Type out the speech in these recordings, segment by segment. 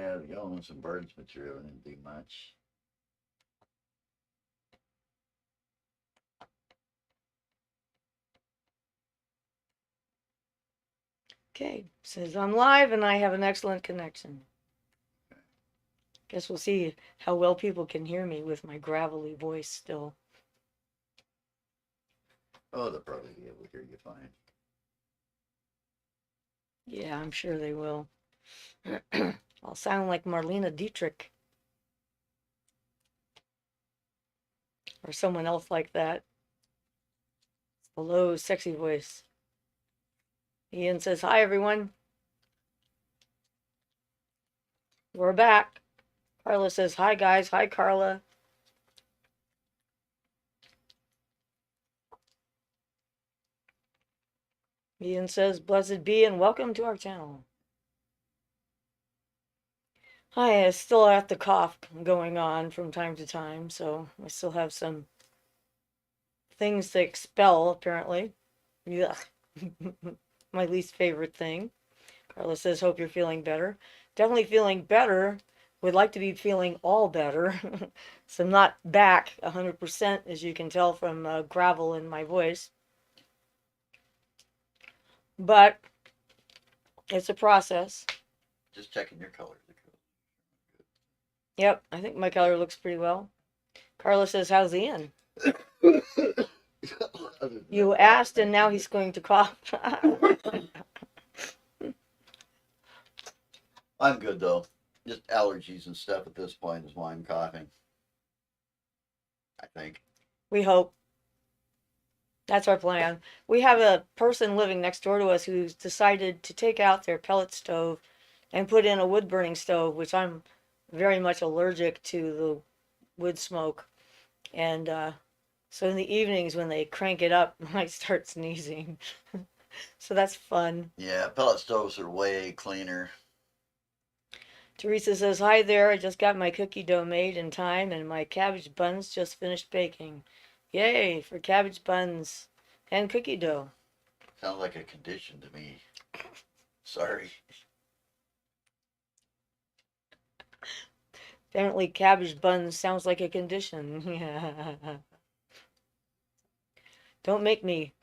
Yeah, the going with some birds material didn't do much. Okay, says I'm live and I have an excellent connection. Guess we'll see how well people can hear me with my gravelly voice still. Oh, they'll probably be able to hear you fine. Yeah, I'm sure they will. I'll sound like Marlena Dietrich or someone else like that. A low, sexy voice. Ian says, hi, everyone. We're back. Carla says, hi, guys. Hi, Carla. Ian says, blessed be and welcome to our channel. I still have the cough going on from time to time, so I still have some things to expel, apparently. Yeah. My least favorite thing. Carla says, hope you're feeling better. Definitely feeling better. Would like to be feeling all better. So I'm not back 100%, as you can tell from gravel in my voice. But it's a process. Just checking your colors. Yep, I think my color looks pretty well. Carla says, how's Ian? You asked, and now he's going to cough. I'm good though. Just allergies and stuff at this point is why I'm coughing. I think. We hope. That's our plan. We have a person living next door to us who's decided to take out their pellet stove and put in a wood burning stove, which I'm very much allergic to the wood smoke. And so in the evenings when they crank it up, I start sneezing. So that's fun. Yeah, pellet stoves are way cleaner. Teresa says, hi there. I just got my cookie dough made in time and my cabbage buns just finished baking. Yay for cabbage buns and cookie dough. Sounds like a condition to me. Sorry. Apparently, cabbage buns sounds like a condition. Don't make me,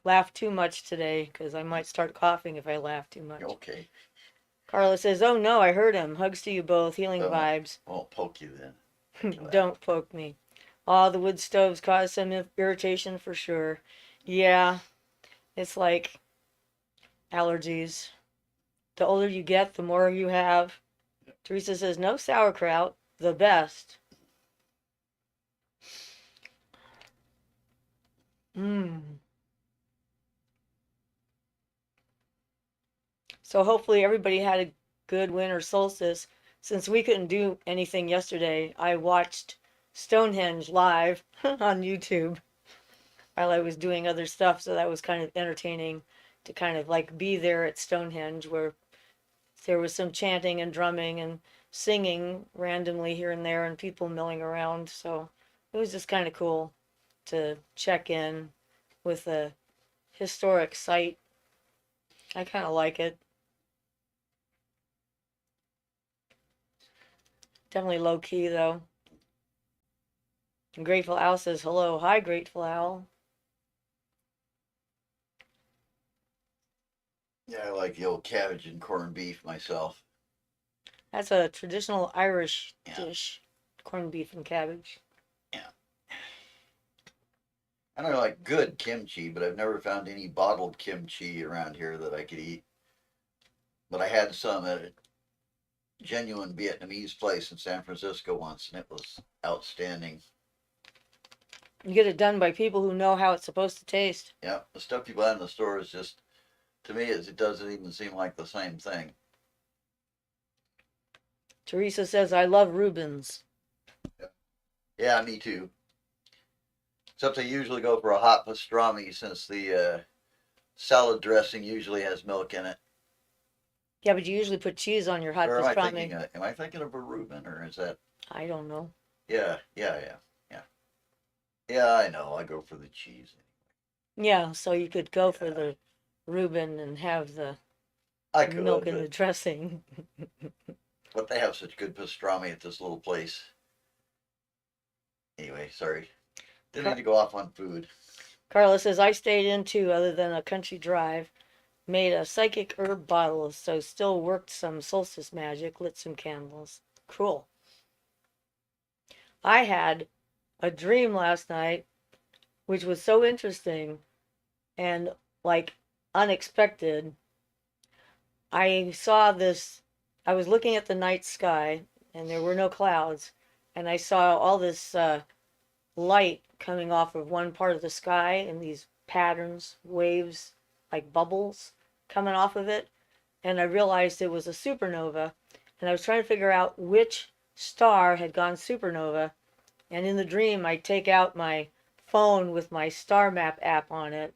laugh too much today because I might start coughing if I laugh too much. Okay. Carla says, oh no, I heard him. Hugs to you both. Healing vibes. Won't poke you then. Don't poke me. Oh, the wood stoves cause some irritation for sure. Yeah, it's like allergies. The older you get, the more you have. Teresa says, no sauerkraut. The best. Mmm. So hopefully everybody had a good winter solstice. Since we couldn't do anything yesterday, I watched Stonehenge live on YouTube while I was doing other stuff. So that was kind of entertaining to kind of like be there at Stonehenge where there was some chanting and drumming and singing randomly here and there and people milling around. So it was just kind of cool to check in with a historic site. I kind of like it. Definitely low key though. And Grateful Owl says hello. Hi, Grateful Owl. Yeah, I like the old cabbage and corned beef myself. That's a traditional Irish dish. Corned beef and cabbage. Yeah. I don't like good kimchi, but I've never found any bottled kimchi around here that I could eat. But I had some at a genuine Vietnamese place in San Francisco once, and it was outstanding. You get it done by people who know how it's supposed to taste. Yeah, the stuff you buy in the store is just, to me, it doesn't even seem like the same thing. Teresa says, I love Reubens. Yeah, me too. Except I usually go for a hot pastrami since the salad dressing usually has milk in it. Yeah, but you usually put cheese on your hot Or pastrami. am I thinking of a Reuben, or is that? I don't know. Yeah. Yeah, I know. I go for the cheese. Yeah, so you could go for the Reuben and have the I could, milk in the dressing. But they have such good pastrami at this little place. Anyway, sorry. Didn't need to go off on food. Carla says, I stayed in too, other than a country drive. Made a psychic herb bottle, so still worked some solstice magic, lit some candles. Cool. I had a dream last night, which was so interesting and like unexpected. I saw this, I was looking at the night sky and there were no clouds, and I saw all this light coming off of one part of the sky and these patterns, waves, like bubbles coming off of it. And I realized it was a supernova. And I was trying to figure out which star had gone supernova. And in the dream, I take out my phone with my star map app on it.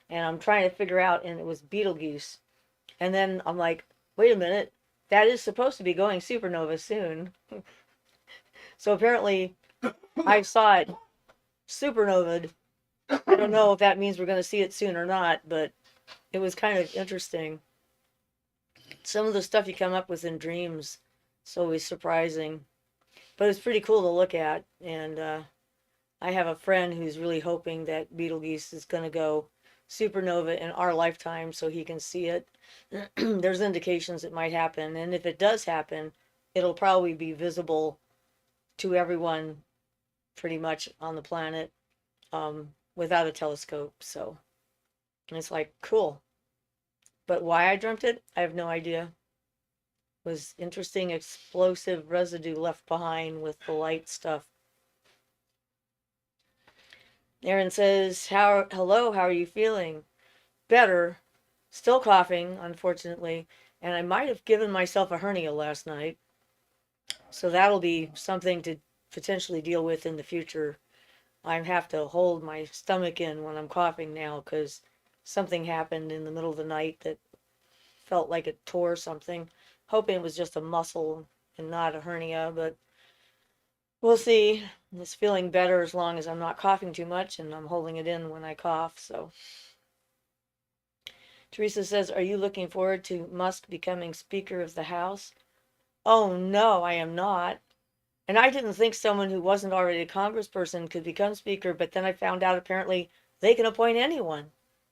And I'm trying to figure out, and it was Betelgeuse. And then I'm like, wait a minute, that is supposed to be going supernova soon. So apparently, I saw it supernovaed. I don't know if that means we're going to see it soon or not, but it was kind of interesting. Some of the stuff you come up with in dreams is always surprising, but it's pretty cool to look at. And I have a friend who's really hoping that Betelgeuse is going to go supernova in our lifetime so he can see it. There's indications it might happen, and if it does happen, it'll probably be visible to everyone pretty much on the planet without a telescope. So it's like cool. But why I dreamt it, I have no idea. It was interesting, explosive residue left behind with the light stuff. Aaron says, hello, how are you feeling? Better. Still coughing, unfortunately. And I might have given myself a hernia last night. So that'll be something to potentially deal with in the future. I have to hold my stomach in when I'm coughing now because something happened in the middle of the night that felt like it tore something. Hoping it was just a muscle and not a hernia, but we'll see. It's feeling better as long as I'm not coughing too much and I'm holding it in when I cough. So Teresa says, are you looking forward to Musk becoming Speaker of the House? Oh no, I am not. And I didn't think someone who wasn't already a congressperson could become Speaker, but then I found out apparently they can appoint anyone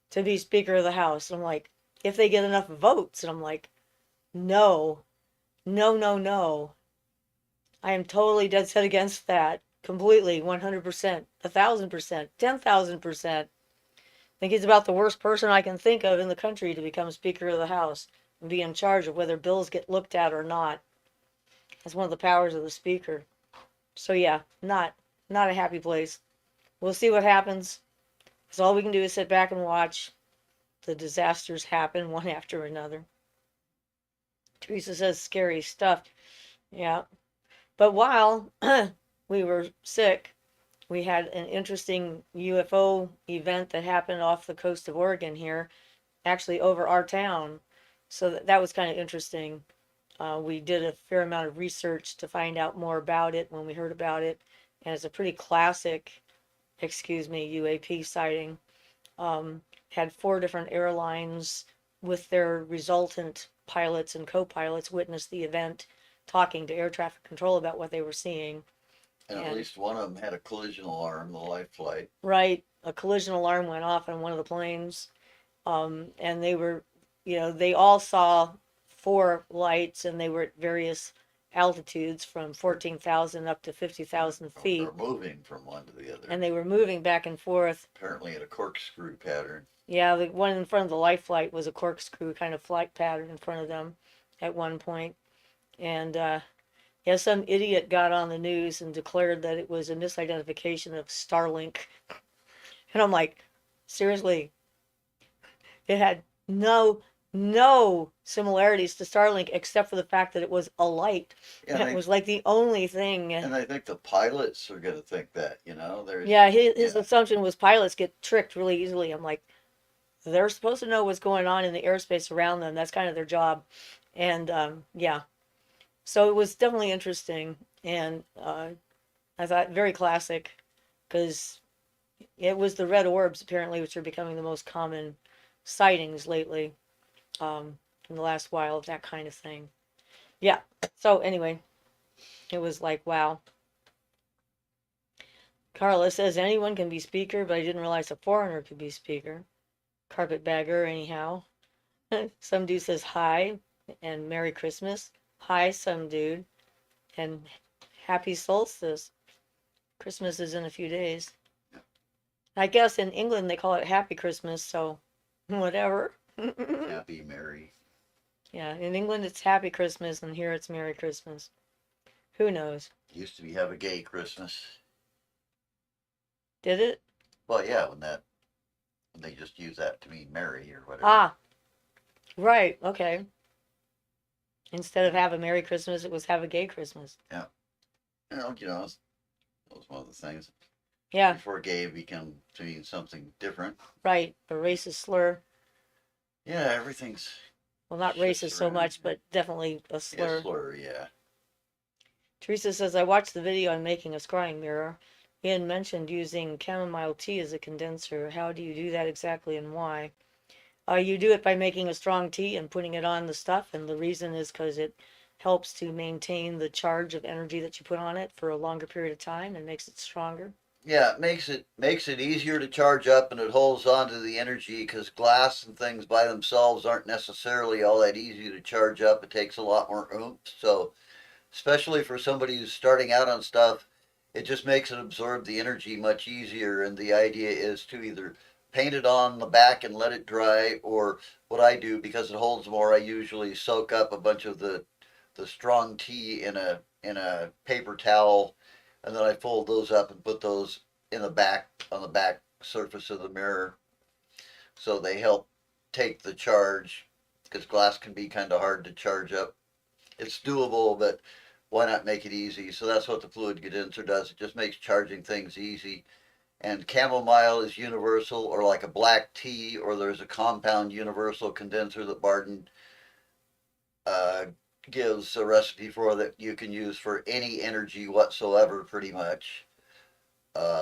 to be Speaker of the House. I'm like, if they get enough votes. And I'm like, no, no, no, no. I am totally dead set against that. Completely, 100%, 1,000%, 10,000%. I think he's about the worst person I can think of in the country to become Speaker of the House and be in charge of whether bills get looked at or not. That's one of the powers of the Speaker. So yeah, not a happy place. We'll see what happens. Because all we can do is sit back and watch the disasters happen one after another. Teresa says scary stuff. Yeah. But while we were sick, we had an interesting UFO event that happened off the coast of Oregon here, actually over our town. So that was kind of interesting. We did a fair amount of research to find out more about it when we heard about it. And it's a pretty classic, UAP sighting. Had 4 different airlines with their resultant pilots and co-pilots witness the event, talking to air traffic control about what they were seeing. And at least one of them had a collision alarm, the life flight. Right, a collision alarm went off on one of the planes, and they were, they all saw 4 lights, and they were at various altitudes from 14,000 up to 50,000 feet. They're moving from one to the other. And they were moving back and forth. Apparently in a corkscrew pattern. Yeah, the one in front of the life flight was a corkscrew kind of flight pattern in front of them at one point. And yeah, some idiot got on the news and declared that it was a misidentification of Starlink. And I'm like, seriously, it had no similarities to Starlink except for the fact that it was a light. And it was like the only thing. And I think the pilots are going to think that, Yeah, his assumption was pilots get tricked really easily. I'm like, they're supposed to know what's going on in the airspace around them. That's kind of their job. And yeah, so it was definitely interesting. And I thought very classic because it was the red orbs apparently, which are becoming the most common sightings lately in the last while of that kind of thing. Yeah. So anyway, it was like, wow. Carla says anyone can be speaker, but I didn't realize a foreigner could be speaker. Carpetbagger, anyhow. Some dude says hi and Merry Christmas. Hi, some dude. And Happy Solstice. Christmas is in a few days. I guess in England they call it Happy Christmas, so whatever. Happy, merry. Yeah, in England it's Happy Christmas and here it's Merry Christmas. Who knows? Used to be have a gay Christmas. Did it? Well, yeah, when they just use that to mean merry or whatever. Ah, right. Okay. Instead of have a Merry Christmas, it was have a gay Christmas. Yeah. That was one of the things. Yeah, Before gay became to mean something different. right. A racist slur. Yeah, everything's Well, not shifts racist so around. much, but definitely a slur. Yeah, slur, yeah. Teresa says, I watched the video on making a scrying mirror. Ian mentioned using chamomile tea as a condenser. How do you do that exactly and why? You do it by making a strong tea and putting it on the stuff. And the reason is because it helps to maintain the charge of energy that you put on it for a longer period of time and makes it stronger. Yeah, it makes it easier to charge up, and it holds on to the energy because glass and things by themselves aren't necessarily all that easy to charge up. It takes a lot more oomph. So, especially for somebody who's starting out on stuff, it just makes it absorb the energy much easier. And the idea is to either paint it on the back and let it dry, or what I do because it holds more, I usually soak up a bunch of the strong tea in a paper towel, and then I fold those up and put those in the back on the back surface of the mirror, so they help take the charge because glass can be kind of hard to charge up. It's doable, but why not make it easy? So that's what the fluid condenser does. It just makes charging things easy. And chamomile is universal, or like a black tea, or there's a compound universal condenser that Barton uh, gives a recipe for that you can use for any energy whatsoever, pretty much.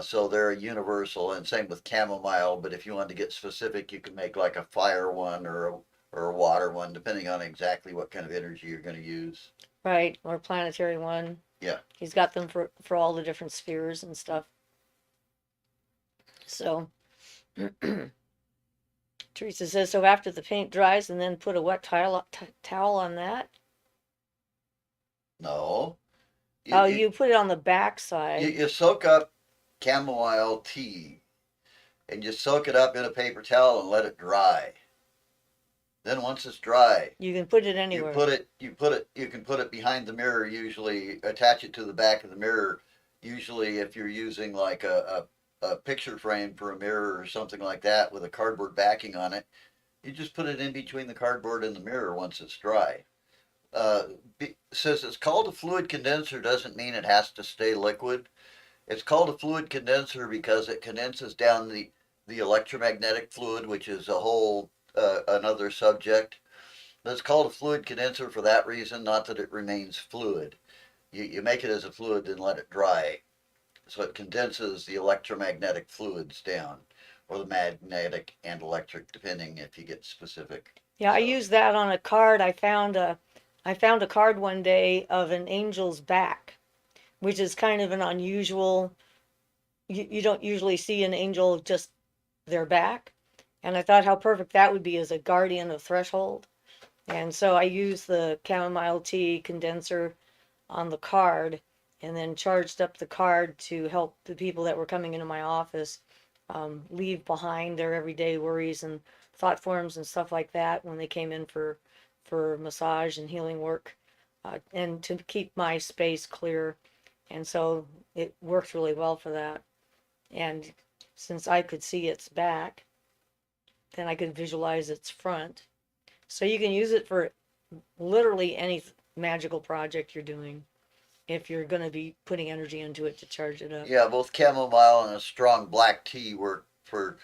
So they're universal, and same with chamomile. But if you want to get specific, you can make like a fire one or a water one, depending on exactly what kind of energy you're going to use. Right. Or planetary one. Yeah. He's got them for all the different spheres and stuff. So Teresa says, so after the paint dries and then put a wet towel on that? No. Oh, you put it on the back side. You soak up chamomile tea, and you soak it up in a paper towel and let it dry. Then once it's dry, You can put it anywhere. you can put it behind the mirror, usually attach it to the back of the mirror. Usually if you're using like a picture frame for a mirror or something like that with a cardboard backing on it, you just put it in between the cardboard and the mirror once it's dry. Says it's called a fluid condenser doesn't mean it has to stay liquid. It's called a fluid condenser because it condenses down the electromagnetic fluid, which is a whole another subject. But it's called a fluid condenser for that reason, not that it remains fluid. You make it as a fluid and let it dry. So it condenses the electromagnetic fluids down, or the magnetic and electric, depending if you get specific. Yeah, I used that on a card. I found a card one day of an angel's back, which is kind of an unusual. You don't usually see an angel just their back. And I thought how perfect that would be as a guardian of threshold. And so I used the chamomile tea condenser on the card and then charged up the card to help the people that were coming into my office leave behind their everyday worries and thought forms and stuff like that when they came in for massage and healing work, and to keep my space clear. And so it worked really well for that. And since I could see its back, then I could visualize its front. So you can use it for literally any magical project you're doing if you're going to be putting energy into it to charge it up. Yeah, both chamomile and a strong black tea work for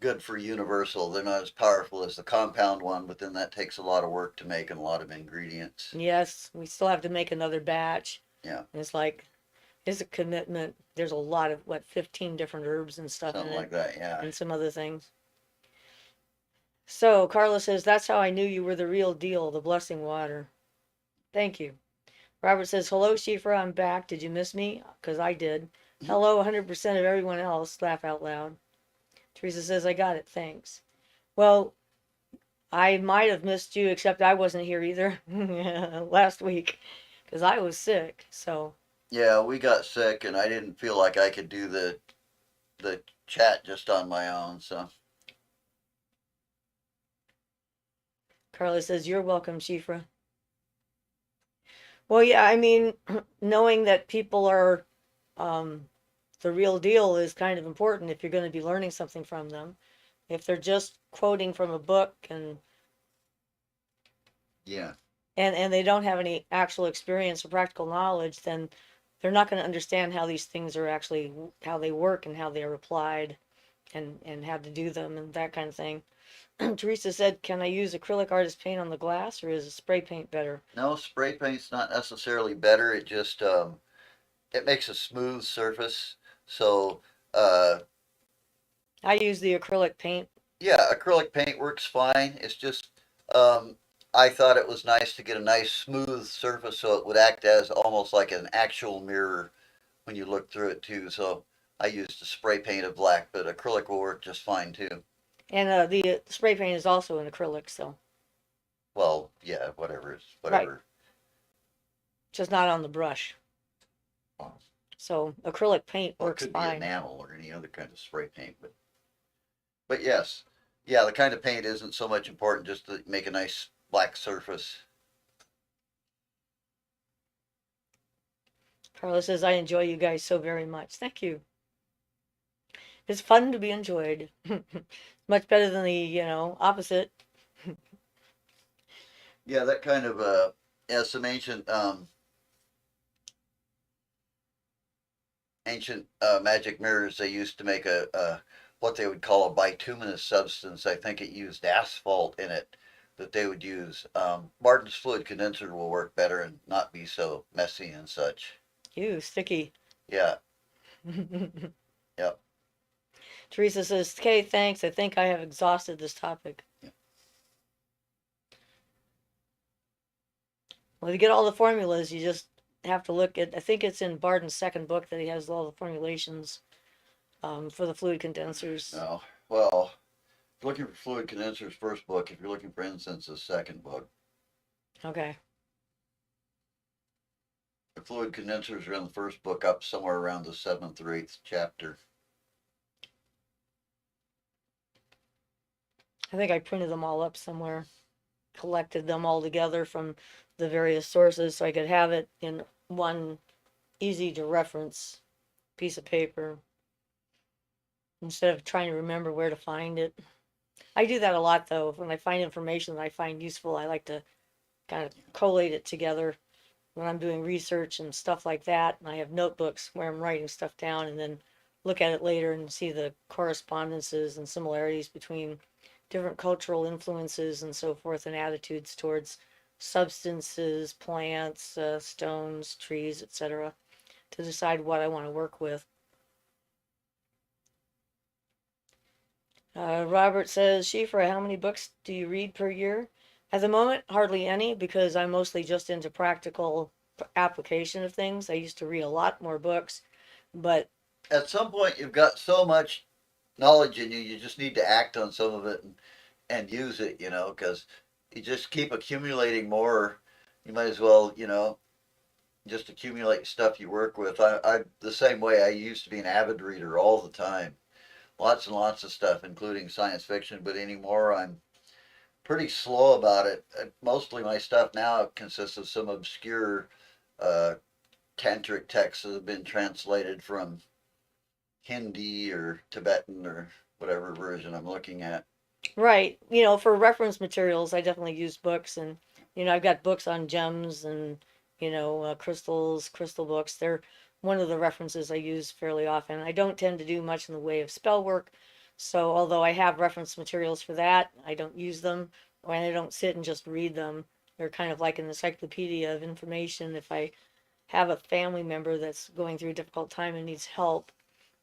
good for universal. They're not as powerful as the compound one, but then that takes a lot of work to make and a lot of ingredients. Yes, we still have to make another batch. Yeah. It's like, it's a commitment. There's a lot of, 15 different herbs and stuff Something in it. like that, yeah. And some other things. So Carla says, that's how I knew you were the real deal, the blessing water. Thank you. Robert says, hello, Siofra, I'm back. Did you miss me? Because I did. Hello, 100% of everyone else. Laugh out loud. Teresa says, I got it. Thanks. Well, I might have missed you, except I wasn't here either last week because I was sick. So, Yeah, we got sick, and I didn't feel like I could do the chat just on my own. So Carla says, you're welcome, Shifra. Well, yeah, I mean, knowing that people are um, the real deal is kind of important if you're going to be learning something from them. If they're just quoting from a book yeah, and they don't have any actual experience or practical knowledge, then they're not going to understand how these things are actually how they work and how they are applied and how to do them and that kind of thing. Teresa said, "Can I use acrylic artist paint on the glass, or is spray paint better?" no, spray paint's not necessarily better. It just it makes a smooth surface. So I use the acrylic paint. yeah, acrylic paint works fine. It's just um, I thought it was nice to get a nice smooth surface so it would act as almost like an actual mirror when you look through it too. So I used a spray paint of black, but acrylic will work just fine too. And the spray paint is also an acrylic, so Well, yeah, whatever it's right, whatever. just not on the brush. So acrylic paint Well, it works could be fine. enamel or any other kind of spray paint, but yes, yeah, the kind of paint isn't so much important. Just to make a nice black surface. Carla says, "I enjoy you guys so very much. Thank you. It's fun to be enjoyed. Much better than the opposite." Yeah, that kind of yeah, some ancient magic mirrors. They used to make a what they would call a bituminous substance. I think it used asphalt in it that they would use. Martin's fluid condenser will work better and not be so messy and such. Ew, sticky. Yeah, yep. Teresa says, "Okay, thanks. I think I have exhausted this topic." Yeah. Well, to get all the formulas, you just have to look at. I think it's in Barden's second book that he has all the formulations for the fluid condensers. No, well, if you're looking for fluid condensers, first book. If you're looking for incenses, second book. Okay. The fluid condensers are in the first book, up somewhere around the seventh or eighth chapter. I think I printed them all up somewhere, collected them all together from the various sources so I could have it in one easy to reference piece of paper instead of trying to remember where to find it. I do that a lot though. When I find information that I find useful, I like to kind of collate it together when I'm doing research and stuff like that. And I have notebooks where I'm writing stuff down and then look at it later and see the correspondences and similarities between different cultural influences and so forth and attitudes towards substances, plants, stones, trees, etc., to decide what I want to work with. Robert says, Shifra, how many books do you read per year? At the moment, hardly any because I'm mostly just into practical application of things. I used to read a lot more books, but At some point, you've got so much knowledge in you, you just need to act on some of it and use it, because you just keep accumulating more. You might as well, just accumulate stuff you work with. I the same way. I used to be an avid reader all the time, lots and lots of stuff, including science fiction. But anymore, I'm pretty slow about it. Mostly my stuff now consists of some obscure uh, tantric texts that have been translated from Hindi or Tibetan or whatever version I'm looking at. right, for reference materials, I definitely use books, and I've got books on gems and crystals, crystal books. They're one of the references I use fairly often. I don't tend to do much in the way of spell work, so although I have reference materials for that, I don't use them, or I don't sit and just read them. They're kind of like an encyclopedia of information. If I have a family member that's going through a difficult time and needs help,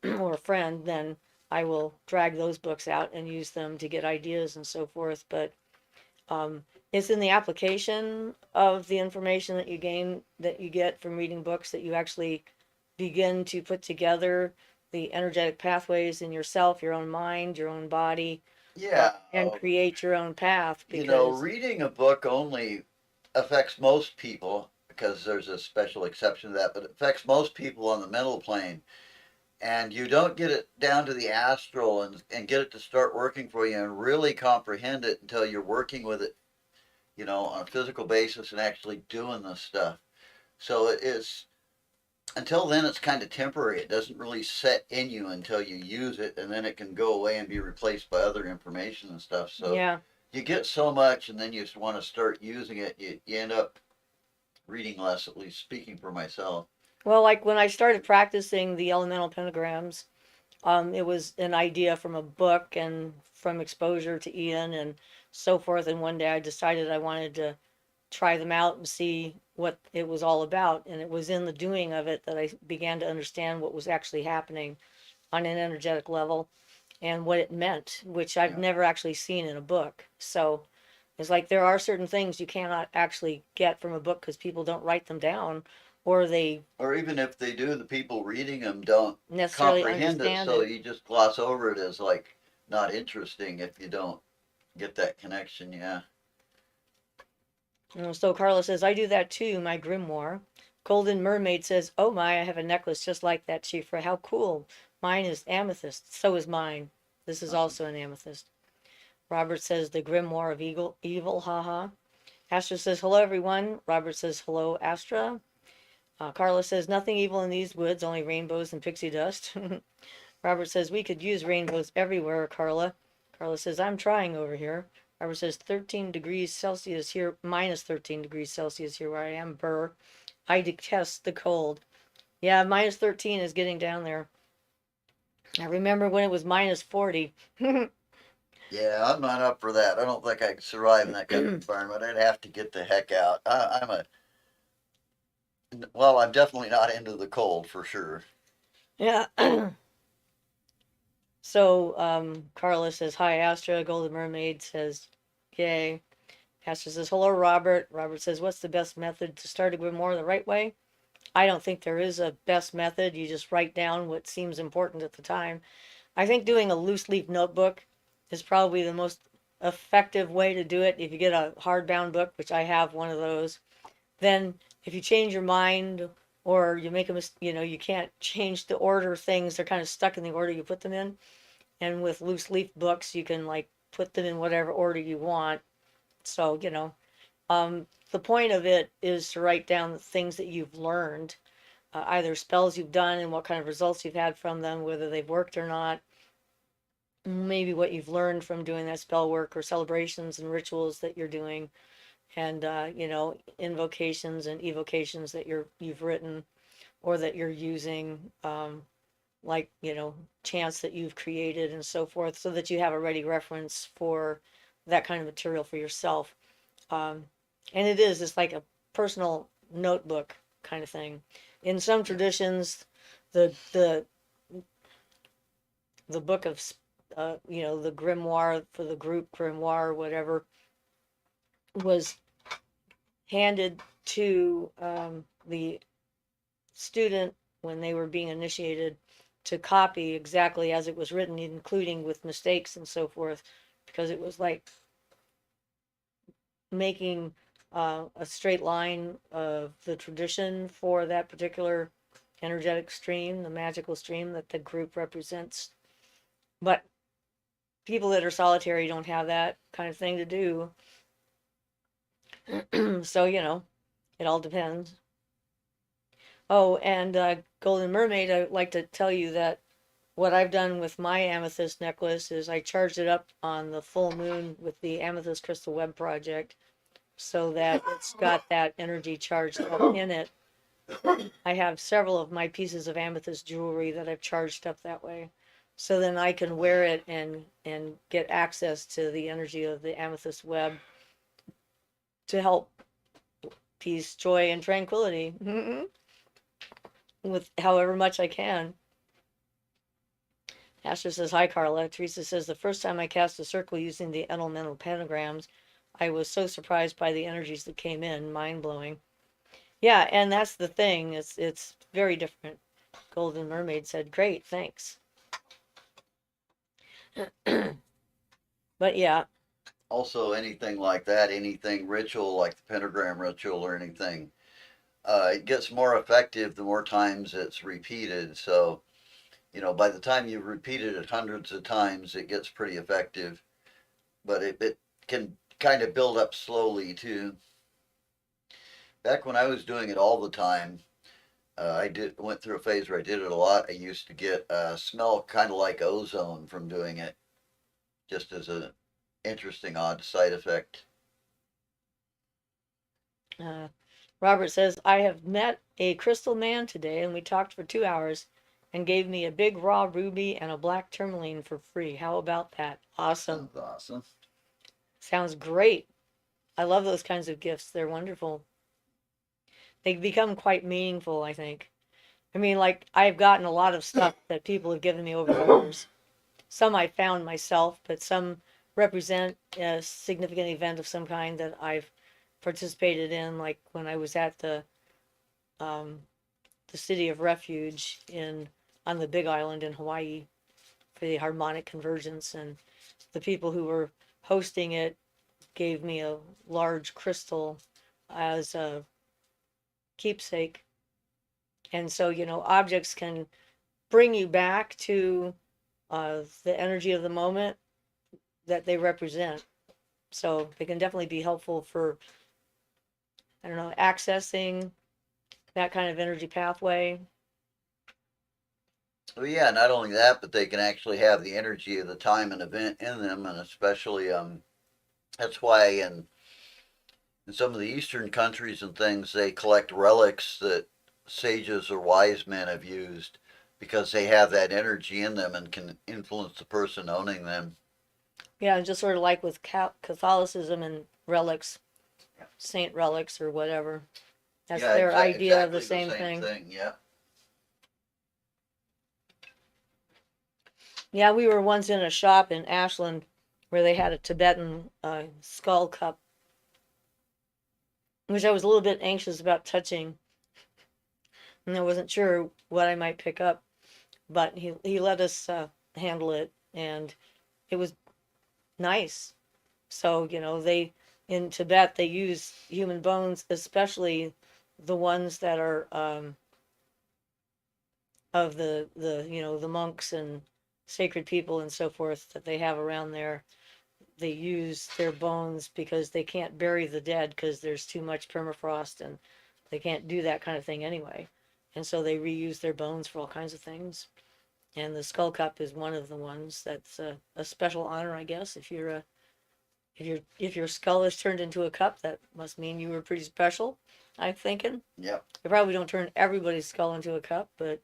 or a friend, then I will drag those books out and use them to get ideas and so forth. But um, It's in the application of the information that you gain, that you get from reading books, that you actually begin to put together the energetic pathways in yourself, your own mind, your own body, Yeah, and create your own path. you know, Because reading a book only affects most people because there's a special exception to that, but it affects most people on the mental plane. And you don't get it down to the astral and get it to start working for you and really comprehend it until you're working with it, you know, on a physical basis and actually doing this stuff. So it is, until then, it's kind of temporary. It doesn't really set in you until you use it, and then it can go away and be replaced by other information and stuff. So yeah, you get so much, and then you just want to start using it. You end up reading less, at least speaking for myself. well, like when I started practicing the elemental pentagrams, it was an idea from a book and from exposure to Ian and so forth. And one day I decided I wanted to try them out and see what it was all about. And it was in the doing of it that I began to understand what was actually happening on an energetic level and what it meant, which I've Yeah. never actually seen in a book. So it's like there are certain things you cannot actually get from a book because people don't write them down, or they Or even if they do, the people reading them don't necessarily comprehend it, understand so it. you just gloss over it as like not interesting if you don't get that connection. Yeah. So Carla says, I do that too, my grimoire. Golden Mermaid says, oh my, I have a necklace just like that, Siofra. How cool. Mine is amethyst. So is mine. This is Awesome. also an amethyst. Robert says, the grimoire of evil, haha. Astra says, hello everyone. Robert says, hello, Astra. Carla says, nothing evil in these woods, only rainbows and pixie dust. Robert says, we could use rainbows everywhere, Carla. Carla says, I'm trying over here. Robert says, 13 degrees Celsius here, minus 13 degrees Celsius here where I am, Burr. I detest the cold. Yeah, minus 13 is getting down there. I remember when it was minus 40. Yeah, I'm not up for that. I don't think I could survive in that kind of environment. I'd have to get the heck out. Well, I'm definitely not into the cold for sure. Yeah. So, Carla says, hi, Astra. Golden Mermaid says, yay. Astra says, hello, Robert. Robert says, what's the best method to start a grimoire the right way? I don't think there is a best method. You just write down what seems important at the time. I think doing a loose leaf notebook is probably the most effective way to do it. If you get a hardbound book, which I have one of those, then if you change your mind or you make a mistake, you can't change the order of things. They're kind of stuck in the order you put them in. And with loose leaf books, you can like put them in whatever order you want. So, the point of it is to write down the things that you've learned, either spells you've done and what kind of results you've had from them, whether they've worked or not, maybe what you've learned from doing that spell work or celebrations and rituals that you're doing, and invocations and evocations that you've written or that you're using, like chants that you've created and so forth, so that you have a ready reference for that kind of material for yourself. um, and it's like a personal notebook kind of thing. In some Yeah. traditions, the the the book of the grimoire for the group grimoire or whatever was handed to the student when they were being initiated to copy exactly as it was written, including with mistakes and so forth, because it was like making a straight line of the tradition for that particular energetic stream, the magical stream that the group represents. But people that are solitary don't have that kind of thing to do. So, it all depends. Oh, and Golden Mermaid, I'd like to tell you that what I've done with my amethyst necklace is I charged it up on the full moon with the Amethyst Crystal Web Project so that it's got that energy charged up in it. I have several of my pieces of amethyst jewelry that I've charged up that way. So then I can wear it and get access to the energy of the amethyst web to help peace, joy, and tranquility with however much I can. Asher says, hi, Carla. Teresa says, the first time I cast a circle using the elemental pentagrams, I was so surprised by the energies that came in, mind blowing. Yeah, and that's the thing. It's very different. Golden Mermaid said, "Great, thanks." But yeah, Also, anything like that, anything ritual like the pentagram ritual or anything, it gets more effective the more times it's repeated. So, by the time you've repeated it hundreds of times, it gets pretty effective. But it can kind of build up slowly too. Back when I was doing it all the time, I went through a phase where I did it a lot. I used to get a smell kind of like ozone from doing it, just as an interesting odd side effect. uh, Robert says, I have met a crystal man today and we talked for 2 hours and gave me a big raw ruby and a black tourmaline for free. How about that? Awesome. Sounds awesome. Sounds great. I love those kinds of gifts. They're wonderful. They become quite meaningful, I think. I mean, like, I've gotten a lot of stuff that people have given me over the years. Some I found myself, but some represent a significant event of some kind that I've participated in, like when I was at um, the city of refuge in on the Big Island in Hawaii for the harmonic convergence, and the people who were hosting it gave me a large crystal as a keepsake. And so, objects can bring you back to the energy of the moment that they represent. So they can definitely be helpful for, I don't know, accessing that kind of energy pathway. Well, yeah, not only that, but they can actually have the energy of the time and event in them, and especially that's why in some of the Eastern countries and things they collect relics that sages or wise men have used because they have that energy in them and can influence the person owning them. Yeah, just sort of like with Catholicism and relics, saint relics or whatever. That's Yeah, their idea of the exactly the same same thing. thing. Yeah. Yeah, we were once in a shop in Ashland where they had a Tibetan skull cup, which I was a little bit anxious about touching, and I wasn't sure what I might pick up. But he let us handle it, and it was nice. So they in Tibet they use human bones, especially the ones that are of the monks and sacred people and so forth that they have around there. They use their bones because they can't bury the dead because there's too much permafrost and they can't do that kind of thing anyway. And so they reuse their bones for all kinds of things. And the skull cup is one of the ones that's a special honor, I guess. If your skull is turned into a cup, that must mean you were pretty special. I'm thinking. Yep. They probably don't turn everybody's skull into a cup, but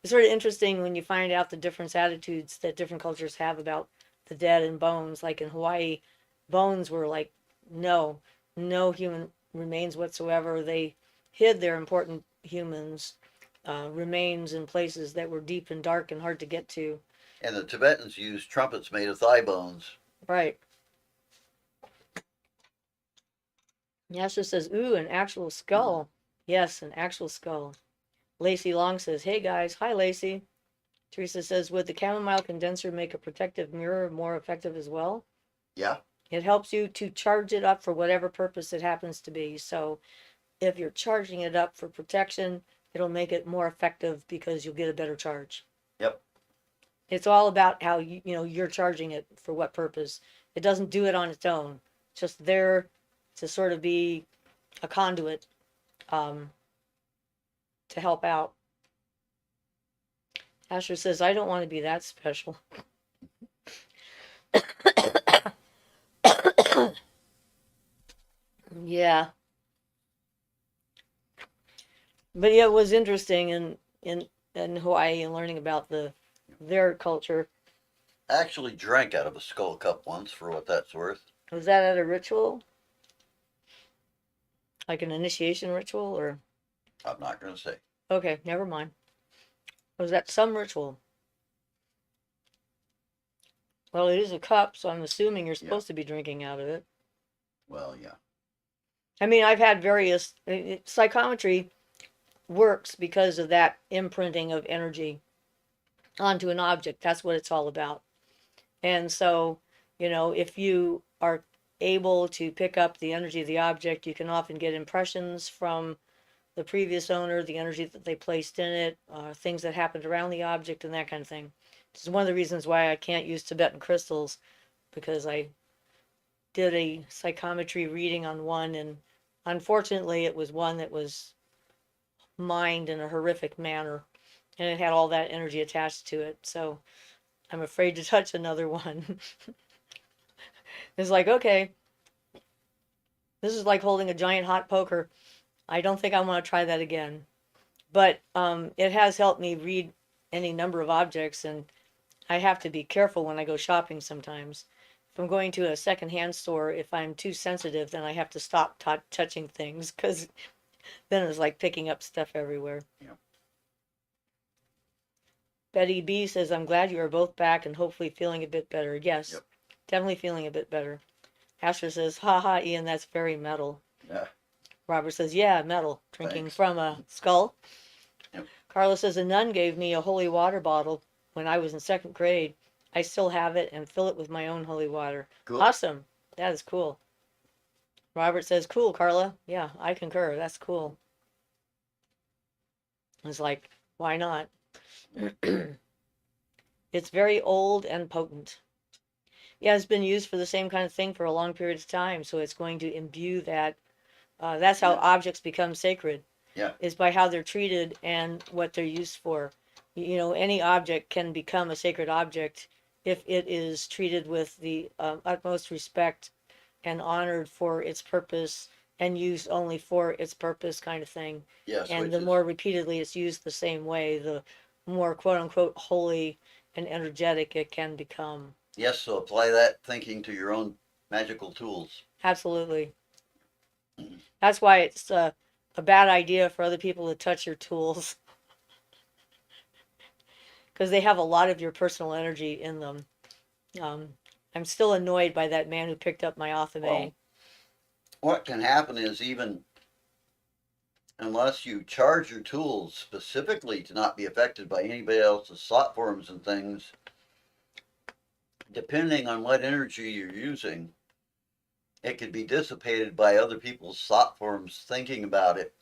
it's sort of interesting when you find out the different attitudes that different cultures have about the dead and bones. Like in Hawaii, bones were like no, no human remains whatsoever. They hid their important humans remains in places that were deep and dark and hard to get to. And the Tibetans used trumpets made of thigh bones. Right. Yasha says, ooh, an actual skull. Yes, an actual skull. Lacey Long says, hey guys. Hi, Lacey. Teresa says, would the chamomile condenser make a protective mirror more effective as well? Yeah. It helps you to charge it up for whatever purpose it happens to be. So if you're charging it up for protection, it'll make it more effective because you'll get a better charge. Yep. It's all about how you're charging it for what purpose. It doesn't do it on its own. It's just there to sort of be a conduit um, to help out. Asher says, I don't want to be that special. Yeah. But yeah, it was interesting in Hawaii and learning about their culture. I actually drank out of a skull cup once, for what that's worth. Was that at a ritual? Like an initiation ritual or I'm not going to say. okay, never mind. Was that some ritual? Well, it is a cup, so I'm assuming you're Yeah. supposed to be drinking out of it. Well, yeah. I mean, I've had various psychometry works because of that imprinting of energy onto an object. That's what it's all about. And so, if you are able to pick up the energy of the object, you can often get impressions from the previous owner, the energy that they placed in it, things that happened around the object, and that kind of thing. This is one of the reasons why I can't use Tibetan crystals, because I did a psychometry reading on one, and unfortunately, it was one that was mined in a horrific manner, and it had all that energy attached to it. So I'm afraid to touch another one. It's like, okay, this is like holding a giant hot poker. I don't think I want to try that again. But it has helped me read any number of objects, and I have to be careful when I go shopping sometimes. If I'm going to a secondhand store, if I'm too sensitive, then I have to stop touching things, because then it's like picking up stuff everywhere. Yeah. Betty B says, I'm glad you are both back and hopefully feeling a bit better. Yes, Yep. definitely feeling a bit better. Asher says, haha, Ian, that's very metal. Yeah. Robert says, yeah, metal. Drinking Thanks. from a skull. Yep. Carla says, a nun gave me a holy water bottle when I was in second grade. I still have it and fill it with my own holy water. Cool. Awesome. That is cool. Robert says, cool, Carla. Yeah, I concur. That's cool. It's like, why not? It's very old and potent. Yeah, it's been used for the same kind of thing for a long period of time, so it's going to imbue that. That's how Yeah. objects become sacred. Yeah. Is by how they're treated and what they're used for. Any object can become a sacred object if it is treated with the utmost respect and honored for its purpose and used only for its purpose, kind of thing. Yes. And Which the is, more repeatedly it's used the same way, the more quote unquote holy and energetic it can become. yes. So apply that thinking to your own magical tools. Absolutely. That's why it's a bad idea for other people to touch your tools, because they have a lot of your personal energy in them. I'm still annoyed by that man who picked up my Athame. Well, what can happen is, even unless you charge your tools specifically to not be affected by anybody else's thought forms and things, depending on what energy you're using, it could be dissipated by other people's thought forms thinking about it,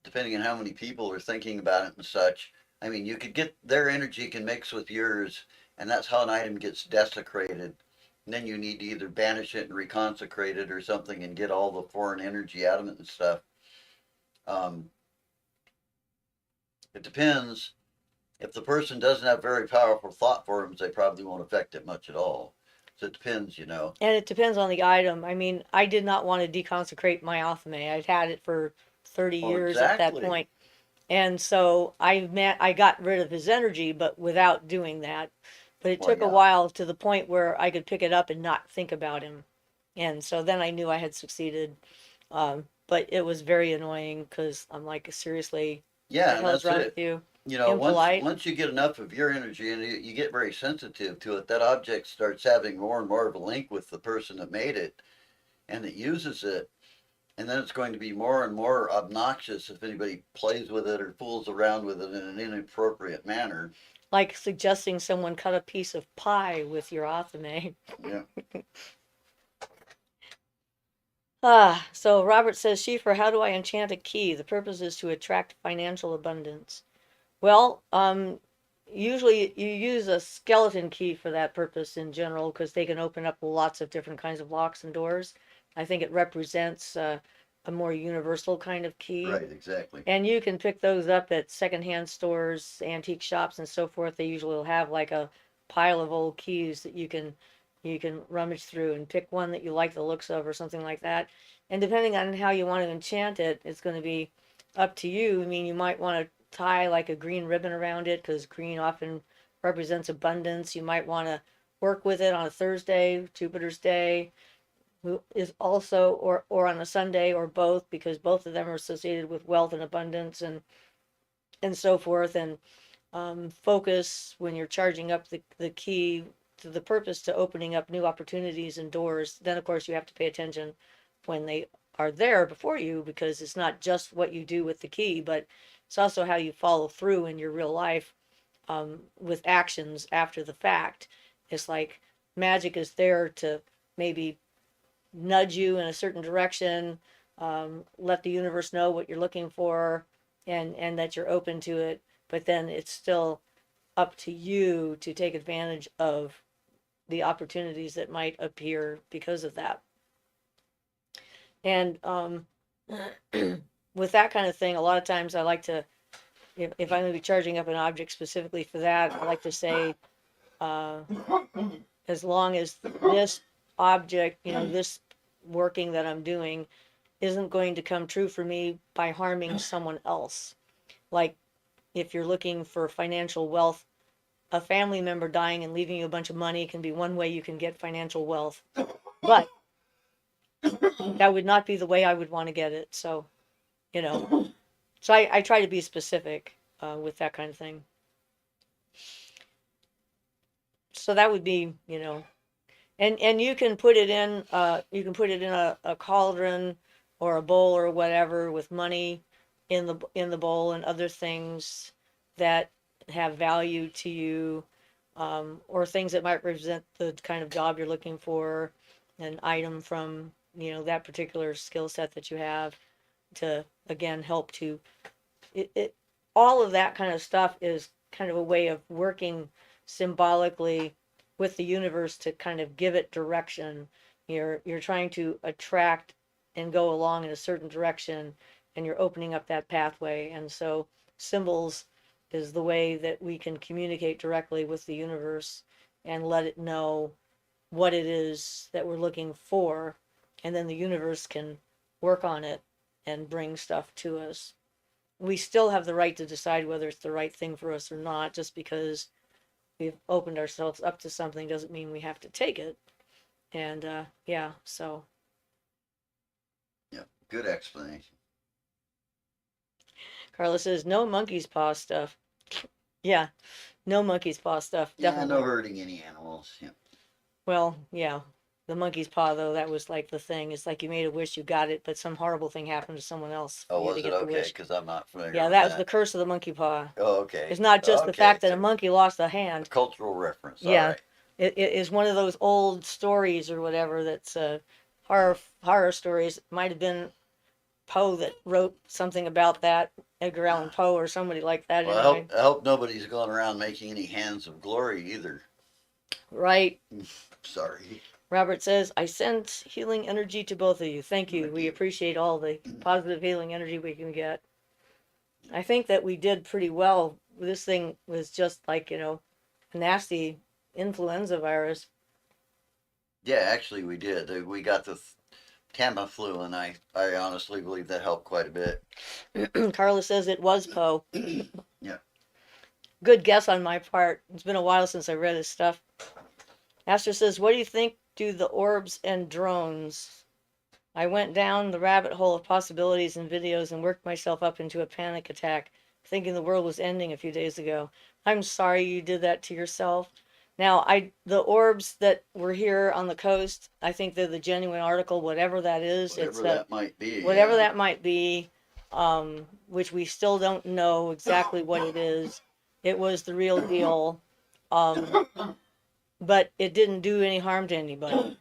depending on how many people are thinking about it and such. I mean, you could get their energy can mix with yours, and that's how an item gets desecrated. And then you need to either banish it and reconsecrate it or something and get all the foreign energy out of it and stuff. Um, it depends. If the person doesn't have very powerful thought forms, they probably won't affect it much at all. So it depends. And it depends on the item. I mean, I did not want to deconsecrate my Athame. I'd had it for 30 Well, years at that exactly. point. And so I got rid of his energy, but without doing that. But it Well, took a yeah. while to the point where I could pick it up and not think about him. And so then I knew I had succeeded. But it was very annoying because I'm like, seriously, Yeah, what the and hell's that's wrong it. with you? Once Impolite. once you get enough of your energy and you get very sensitive to it, that object starts having more and more of a link with the person that made it and that uses it, and then it's going to be more and more obnoxious if anybody plays with it or fools around with it in an inappropriate manner. Like suggesting someone cut a piece of pie with your Athame. Yeah. So Robert says, Siofra, how do I enchant a key? The purpose is to attract financial abundance. Well, usually you use a skeleton key for that purpose in general, because they can open up lots of different kinds of locks and doors. I think it represents a more universal kind of key. Right. Exactly. And you can pick those up at secondhand stores, antique shops, and so forth. They usually will have like a pile of old keys that you can rummage through and pick one that you like the looks of or something like that. And depending on how you want to enchant it, it's going to be up to you. I mean, you might want to tie like a green ribbon around it, because green often represents abundance. You might want to work with it on a Thursday, Jupiter's day, is also, or on a Sunday, or both, because both of them are associated with wealth and abundance and so forth. And focus when you're charging up the key the purpose to opening up new opportunities and doors. Then of course you have to pay attention when they are there before you, because it's not just what you do with the key, but it's also how you follow through in your real life, with actions after the fact. It's like magic is there to maybe nudge you in a certain direction, let the universe know what you're looking for, and that you're open to it. But then it's still up to you to take advantage of the opportunities that might appear because of that. And with that kind of thing, a lot of times I like to, if I'm going to be charging up an object specifically for that, I like to say, as long as this object, this working that I'm doing isn't going to come true for me by harming someone else. Like if you're looking for financial wealth, a family member dying and leaving you a bunch of money can be one way you can get financial wealth. But that would not be the way I would want to get it. So, so I try to be specific with that kind of thing. So that would be, and you can put it in, a cauldron or a bowl or whatever with money in the bowl and other things that have value to you, or things that might represent the kind of job you're looking for, an item from, that particular skill set that you have, to again help to it. All of that kind of stuff is kind of a way of working symbolically with the universe to kind of give it direction. You're trying to attract and go along in a certain direction, and you're opening up that pathway. And so symbols is the way that we can communicate directly with the universe and let it know what it is that we're looking for, and then the universe can work on it and bring stuff to us. We still have the right to decide whether it's the right thing for us or not. Just because we've opened ourselves up to something doesn't mean we have to take it. And yeah, so. Yeah, good explanation. Carla says, no monkey's paw stuff. Yeah, no monkey's paw stuff. Yeah, Definitely. no hurting any animals. Yeah. Well, yeah. The monkey's paw, though, that was like the thing. It's like you made a wish, you got it, but some horrible thing happened to someone else for Oh, you was to it get the okay? wish. Because I'm not familiar Yeah, with that was the curse of the monkey paw. Oh, okay. It's not just the fact that a monkey lost a hand. Cultural reference. Yeah. All right. It is one of those old stories or whatever that's horror stories. It might have been Poe that wrote something about that, Edgar Allan Poe or somebody like that. Well, Anyway. I hope nobody's going around making any hands of glory either. Right. Sorry. Robert says, I send healing energy to both of you. Thank you. We appreciate all the positive healing energy we can get. I think that we did pretty well. This thing was just like, a nasty influenza virus. Yeah, actually we did. We got the Tamiflu, and I honestly believe that helped quite a bit. Carla says it was Poe. Yeah. Good guess on my part. It's been a while since I read his stuff. Astor says, what do you think do the orbs and drones? I went down the rabbit hole of possibilities and videos and worked myself up into a panic attack, thinking the world was ending a few days ago. I'm sorry you did that to yourself. Now, the orbs that were here on the coast, I think they're the genuine article, whatever that is. Whatever that might be. Whatever that might be, which we still don't know exactly what it is. It was the real deal. But it didn't do any harm to anybody.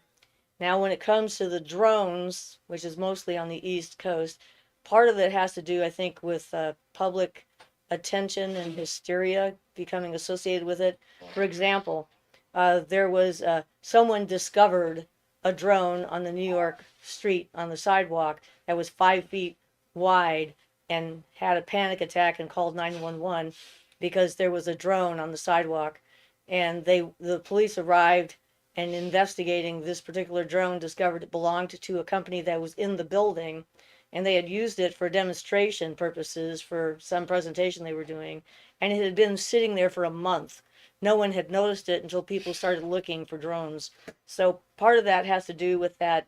Now, when it comes to the drones, which is mostly on the East Coast, part of it has to do, I think, with public attention and hysteria becoming associated with it. For example, there was someone discovered a drone on the New York street on the sidewalk that was 5 feet wide and had a panic attack and called 911 because there was a drone on the sidewalk. And the police arrived, and investigating this particular drone, discovered it belonged to a company that was in the building, and they had used it for demonstration purposes for some presentation they were doing, and it had been sitting there for a month. No one had noticed it until people started looking for drones. So part of that has to do with that.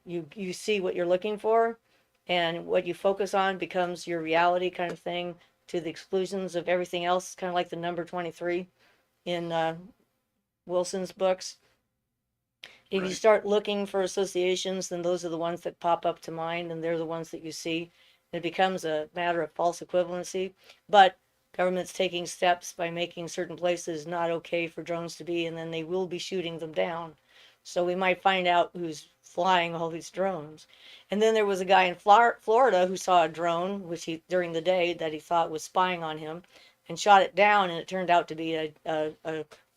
You see what you're looking for, and what you focus on becomes your reality, kind of thing, to the exclusions of everything else, kind of like the number 23 in Wilson's books. If you Right. start looking for associations, then those are the ones that pop up to mind, and they're the ones that you see. It becomes a matter of false equivalency. But government's taking steps by making certain places not okay for drones to be, and then they will be shooting them down. So we might find out who's flying all these drones. And then there was a guy in Florida who saw a drone, which he during the day that he thought was spying on him, and shot it down, and it turned out to be a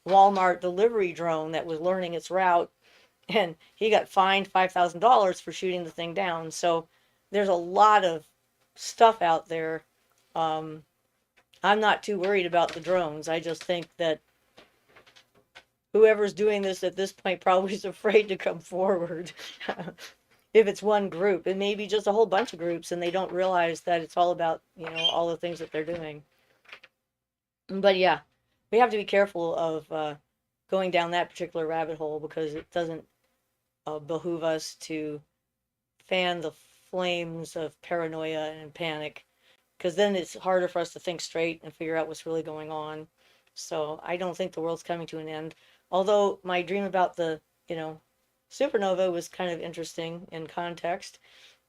Walmart delivery drone that was learning its route, and he got fined $5,000 for shooting the thing down. So there's a lot of stuff out there. Um, I'm not too worried about the drones. I just think that whoever's doing this at this point probably is afraid to come forward. If it's one group, it may be just a whole bunch of groups, and they don't realize that it's all about, all the things that they're doing. But yeah, we have to be careful of going down that particular rabbit hole, because it doesn't behoove us to fan the flames of paranoia and panic, because then it's harder for us to think straight and figure out what's really going on. So I don't think the world's coming to an end. Although my dream about the, supernova was kind of interesting in context,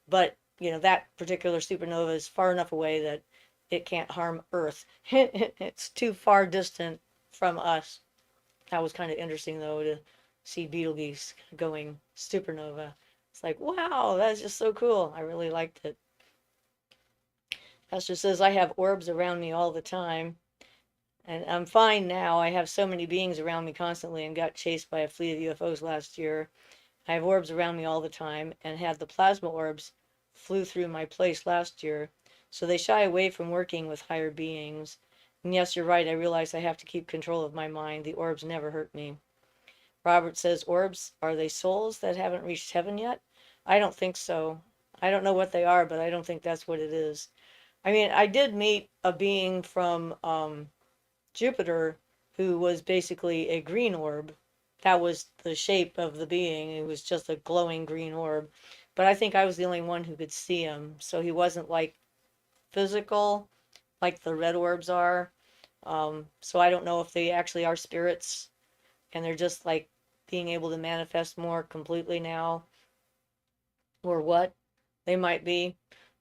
but that particular supernova is far enough away that it can't harm Earth. It's too far distant from us. That was kind of interesting though, to see Betelgeuse going supernova. It's like, wow, that's just so cool. I really liked it. Esther says, I have orbs around me all the time, and I'm fine now. I have so many beings around me constantly, and got chased by a fleet of UFOs last year. I have orbs around me all the time, and had the plasma orbs flew through my place last year. So they shy away from working with higher beings. And yes, you're right. I realize I have to keep control of my mind. The orbs never hurt me. Robert says, orbs, are they souls that haven't reached heaven yet? I don't think so. I don't know what they are, but I don't think that's what it is. I mean, I did meet a being from Jupiter who was basically a green orb. That was the shape of the being. It was just a glowing green orb. But I think I was the only one who could see him. So he wasn't like physical like the red orbs are. So I don't know if they actually are spirits and they're just like being able to manifest more completely now, or what they might be.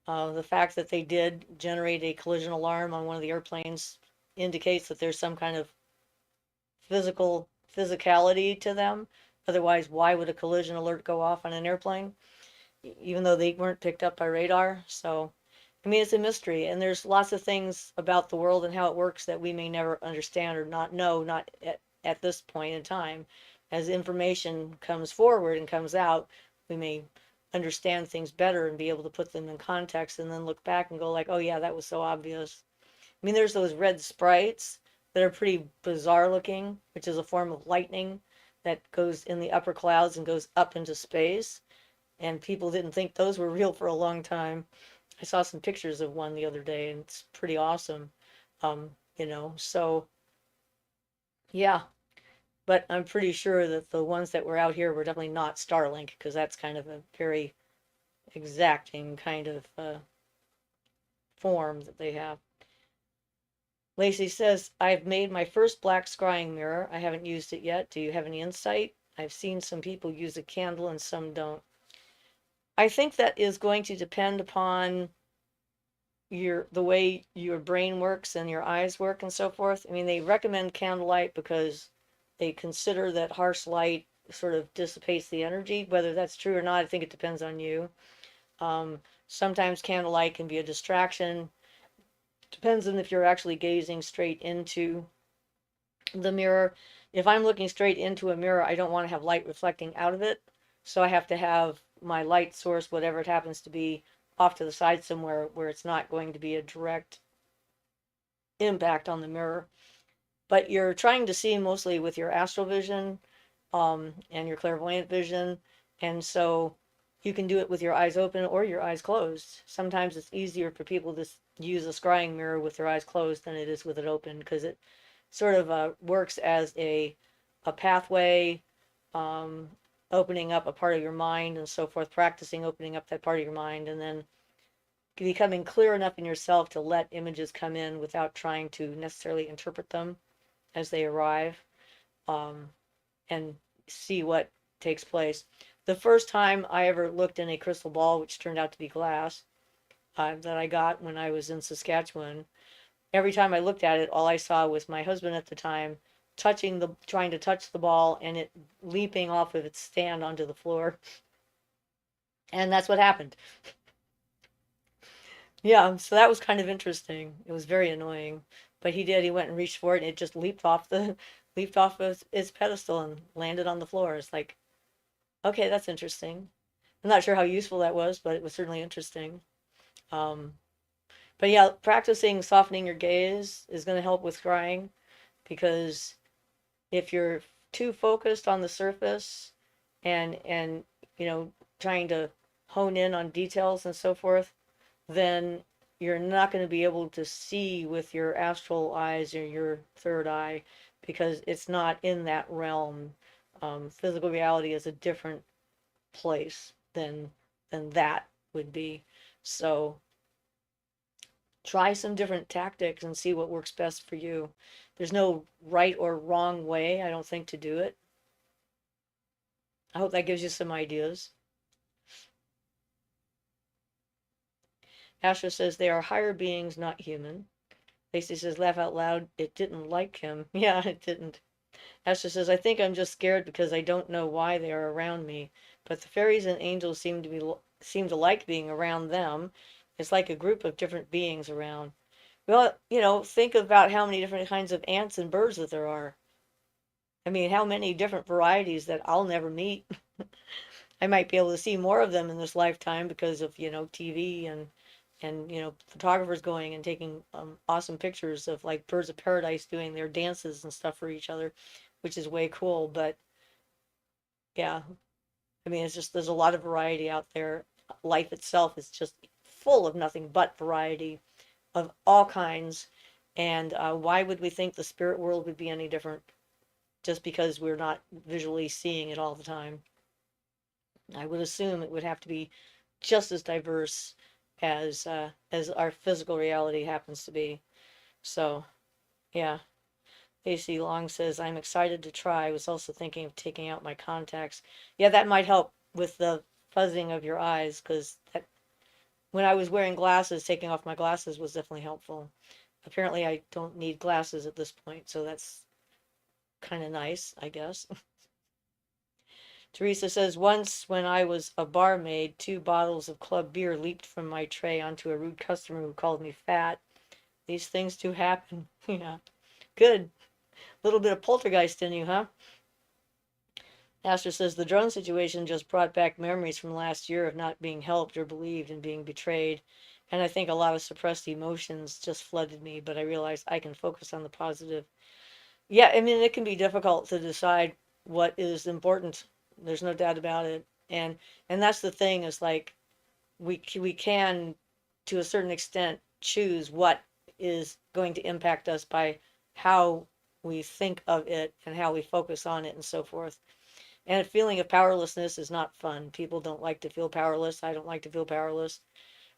The fact that they did generate a collision alarm on one of the airplanes indicates that there's some kind of physicality to them. Otherwise, why would a collision alert go off on an airplane, even though they weren't picked up by radar? So, I mean, it's a mystery, and there's lots of things about the world and how it works that we may never understand or not know, not at this point in time. As information comes forward and comes out, we may understand things better and be able to put them in context, and then look back and go like, oh yeah, that was so obvious. I mean, there's those red sprites that are pretty bizarre looking, which is a form of lightning that goes in the upper clouds and goes up into space. And people didn't think those were real for a long time. I saw some pictures of one the other day, and it's pretty awesome. So yeah, but I'm pretty sure that the ones that were out here were definitely not Starlink, because that's kind of a very exacting kind of form that they have. Lacey says, I've made my first black scrying mirror. I haven't used it yet. Do you have any insight? I've seen some people use a candle and some don't. I think that is going to depend upon the way your brain works and your eyes work and so forth. I mean, they recommend candlelight because they consider that harsh light sort of dissipates the energy. Whether that's true or not, I think it depends on you. Sometimes candlelight can be a distraction. Depends on if you're actually gazing straight into the mirror. If I'm looking straight into a mirror, I don't want to have light reflecting out of it. So I have to have my light source, whatever it happens to be, off to the side somewhere where it's not going to be a direct impact on the mirror. But you're trying to see mostly with your astral vision, and your clairvoyant vision. And so you can do it with your eyes open or your eyes closed. Sometimes it's easier for people to use a scrying mirror with their eyes closed than it is with it open, because it sort of works as a pathway, um, opening up a part of your mind and so forth, practicing opening up that part of your mind, and then becoming clear enough in yourself to let images come in without trying to necessarily interpret them as they arrive. and see what takes place. The first time I ever looked in a crystal ball, which turned out to be glass, that I got when I was in Saskatchewan, every time I looked at it, all I saw was my husband at the time trying to touch the ball and it leaping off of its stand onto the floor. And that's what happened. Yeah, so that was kind of interesting. It was very annoying, but he went and reached for it and it just leaped off of its pedestal and landed on the floor. It's like, okay, that's interesting. I'm not sure how useful that was, but it was certainly interesting. Um, but yeah, practicing softening your gaze is going to help with crying because if you're too focused on the surface and you know trying to hone in on details and so forth, then you're not going to be able to see with your astral eyes or your third eye because it's not in that realm. Physical reality is a different place than that would be. So try some different tactics and see what works best for you. There's no right or wrong way, I don't think, to do it. I hope that gives you some ideas. Astra says they are higher beings, not human. Lacey says, laugh out loud. It didn't like him. Yeah, it didn't. Astra says, I think I'm just scared because I don't know why they are around me. But the fairies and angels seem to like being around them. It's like a group of different beings around. Well, think about how many different kinds of ants and birds that there are. I mean, how many different varieties that I'll never meet. I might be able to see more of them in this lifetime because of, TV and photographers going and taking awesome pictures of like birds of paradise doing their dances and stuff for each other, which is way cool. But yeah, I mean, it's just there's a lot of variety out there. Life itself is just full of nothing but variety of all kinds. And why would we think the spirit world would be any different just because we're not visually seeing it all the time? I would assume it would have to be just as diverse as our physical reality happens to be. So, yeah. AC Long says, I'm excited to try. I was also thinking of taking out my contacts. Yeah, that might help with the fuzzing of your eyes because when I was wearing glasses, taking off my glasses was definitely helpful. Apparently, I don't need glasses at this point, so that's kind of nice, I guess. Teresa says, once when I was a barmaid, 2 bottles of club beer leaped from my tray onto a rude customer who called me fat. These things do happen. Yeah. Good. Little bit of poltergeist in you, huh? Astor says, the drone situation just brought back memories from last year of not being helped or believed and being betrayed. And I think a lot of suppressed emotions just flooded me, but I realized I can focus on the positive. Yeah, I mean, it can be difficult to decide what is important. There's no doubt about it. And that's the thing is like we can to a certain extent choose what is going to impact us by how we think of it and how we focus on it and so forth. And a feeling of powerlessness is not fun. People don't like to feel powerless. I don't like to feel powerless.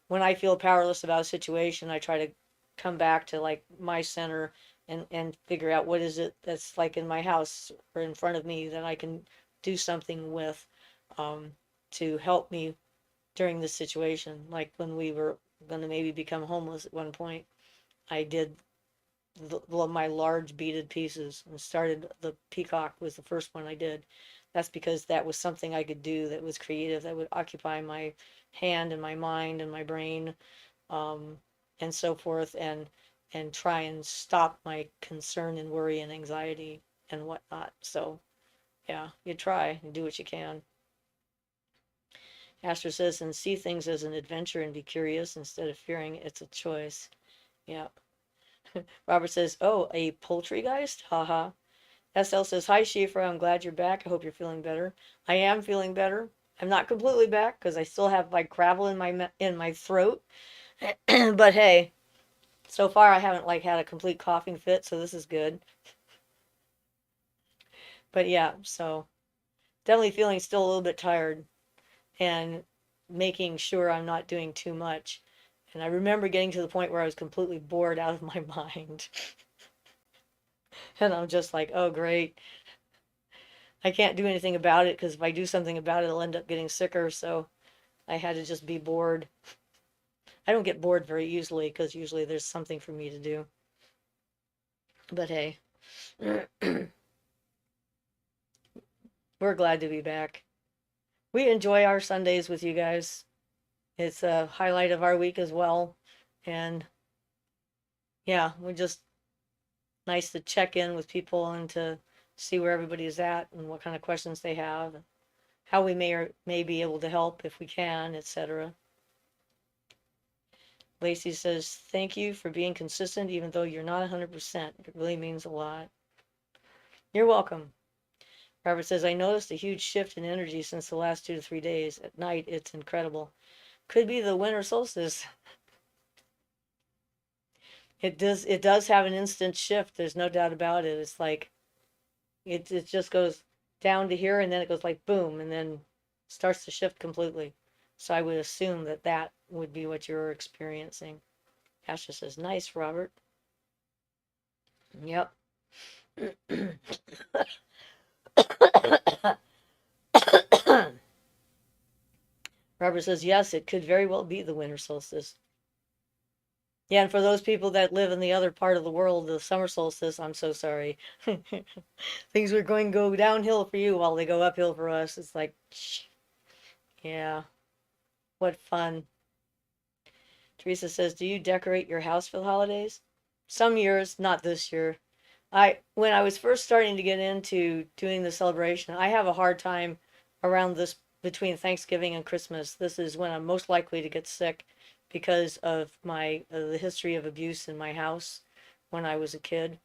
When I feel powerless about a situation, I try to come back to like my center and figure out what is it that's like in my house or in front of me that I can do something with um, to help me during this situation. Like when we were going to maybe become homeless at one point, I did my large beaded pieces and started the peacock was the first one I did. That's because that was something I could do that was creative, that would occupy my hand and my mind and my brain, um, and so forth, and try and stop my concern and worry and anxiety and whatnot. So yeah, you try and do what you can. Astor says, and see things as an adventure and be curious instead of fearing it's a choice. Yeah. Robert says, oh, a poultrygeist? Haha. SL says, hi, Siofra. I'm glad you're back. I hope you're feeling better. I am feeling better. I'm not completely back because I still have like gravel in my throat. But hey, so far I haven't like had a complete coughing fit, so this is good. But yeah, so definitely feeling still a little bit tired and making sure I'm not doing too much. And I remember getting to the point where I was completely bored out of my mind. And I'm just like, oh, great. I can't do anything about it because if I do something about it, I'll end up getting sicker. So I had to just be bored. I don't get bored very easily because usually there's something for me to do. But hey, we're glad to be back. We enjoy our Sundays with you guys. It's a highlight of our week as well. And yeah, we're just nice to check in with people and to see where everybody is at and what kind of questions they have, how we may or may be able to help if we can, etc. Lacey says, thank you for being consistent even though you're not 100%. It really means a lot. You're welcome. Robert says, I noticed a huge shift in energy since the last 2 to 3 days. At night, it's incredible. Could be the winter solstice. It does have an instant shift. There's no doubt about it. It's like it just goes down to here and then it goes like boom and then starts to shift completely. So I would assume that that would be what you're experiencing. Asher says, nice, Robert. Yep. Robert says, yes, it could very well be the winter solstice. Yeah, and for those people that live in the other part of the world, the summer solstice, I'm so sorry. Things are going to go downhill for you while they go uphill for us. It's like, yeah, what fun. Teresa says, do you decorate your house for the holidays? Some years, not this year. When I was first starting to get into doing the celebration, I have a hard time around this between Thanksgiving and Christmas. This is when I'm most likely to get sick because of my the history of abuse in my house when I was a kid.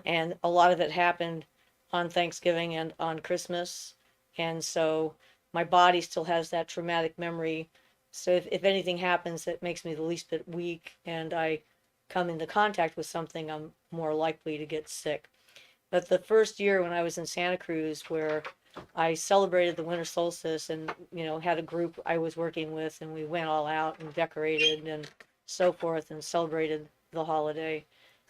And a lot of it happened on Thanksgiving and on Christmas. And so my body still has that traumatic memory. So if anything happens that makes me the least bit weak and I come into contact with something, I'm more likely to get sick. But the first year when I was in Santa Cruz, where I celebrated the winter solstice and, had a group I was working with, and we went all out and decorated and so forth and celebrated the holiday.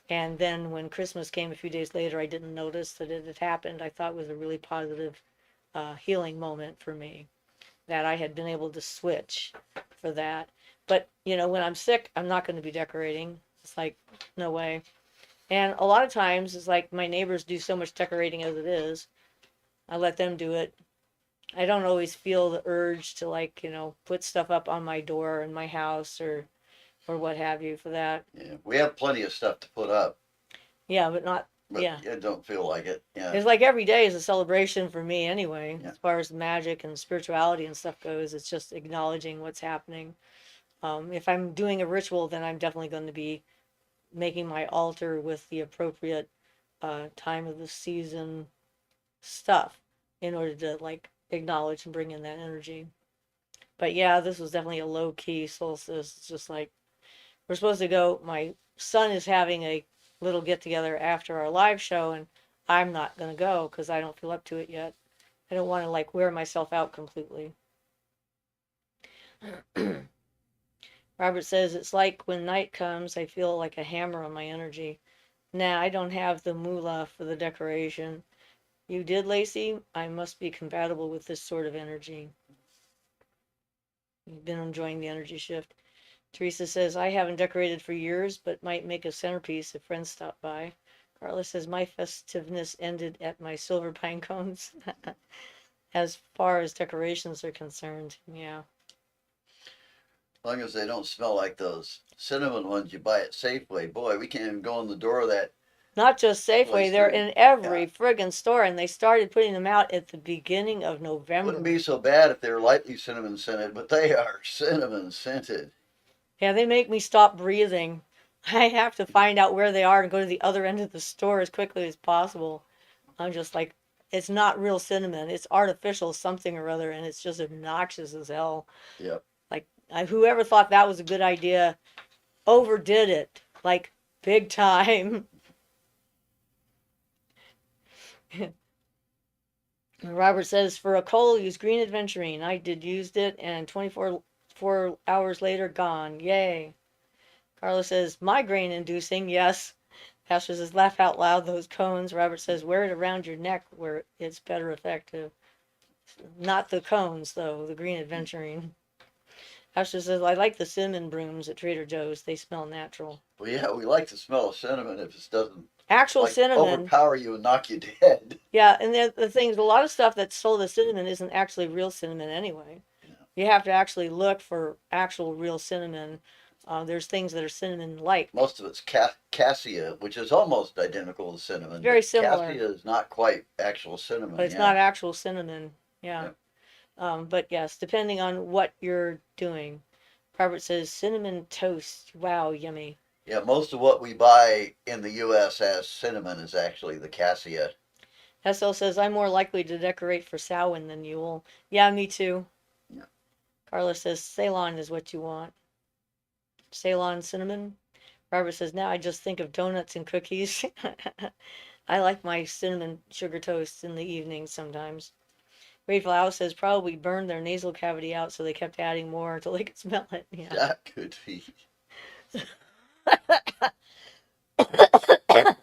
And then when Christmas came a few days later, I didn't notice that it had happened. I thought it was a really positive healing moment for me that I had been able to switch for that. But, when I'm sick, I'm not going to be decorating. It's like, no way. And a lot of times, it's like my neighbors do so much decorating as it is. I let them do it. I don't always feel the urge to put stuff up on my door in my house or what have you for that. Yeah, we have plenty of stuff to put up, Yeah, but not, but yeah. I don't feel like it. Yeah. It's like every day is a celebration for me anyway, Yeah. as far as magic and spirituality and stuff goes. It's just acknowledging what's happening. If I'm doing a ritual, then I'm definitely going to be making my altar with the appropriate time of the season stuff in order to acknowledge and bring in that energy. But yeah, this was definitely a low key solstice. It's just like we're supposed to go. My son is having a little get together after our live show, and I'm not gonna go because I don't feel up to it yet. I don't want to wear myself out completely. Robert says it's like when night comes, I feel like a hammer on my energy. Nah, I don't have the moolah for the decoration. You did, Lacey? I must be compatible with this sort of energy. You've been enjoying the energy shift. Teresa says, I haven't decorated for years, but might make a centerpiece if friends stop by. Carla says, my festiveness ended at my silver pine cones. As far as decorations are concerned, yeah. As long as they don't smell like those cinnamon ones you buy at Safeway. Boy, we can't even go in the door of that. Not just Safeway, place. they're in every friggin' store, and they started putting them out at the beginning of November. Wouldn't be so bad if they were lightly cinnamon scented, but they are cinnamon scented. Yeah, they make me stop breathing. I have to find out where they are and go to the other end of the store as quickly as possible. I'm just like, it's not real cinnamon. It's artificial something or other, and it's just obnoxious as hell. Yep. Whoever thought that was a good idea overdid it, big time. Robert says, for a cold, use green adventurine. I did used it, and 4 hours later, gone. Yay. Carla says, migraine inducing, yes. Asher says, laugh out loud, those cones. Robert says, wear it around your neck where it's better effective. Not the cones, though, the green adventuring. Asher says, I like the cinnamon brooms at Trader Joe's. They smell natural. Well, yeah, we like the smell of cinnamon if it doesn't Actual like cinnamon. overpower you and knock you dead. Yeah, and the thing is, a lot of stuff that's sold as cinnamon isn't actually real cinnamon anyway. Yeah. You have to actually look for actual real cinnamon. There's things that are cinnamon-like. Most of it's cassia, which is almost identical to cinnamon. Very but similar. Cassia is not quite actual cinnamon. But it's yeah. not actual cinnamon. Yeah. Yep. But yes, depending on what you're doing. Robert says cinnamon toast. Wow, yummy. Yeah, most of what we buy in the U.S. as cinnamon is actually the cassia. SL says I'm more likely to decorate for Samhain than Yule. Yeah, me too. Yeah. Carla says Ceylon is what you want. Ceylon cinnamon. Robert says now I just think of donuts and cookies. I like my cinnamon sugar toasts in the evening sometimes. Grateful House says probably burned their nasal cavity out, so they kept adding more until they could smell it. Yeah. That could be.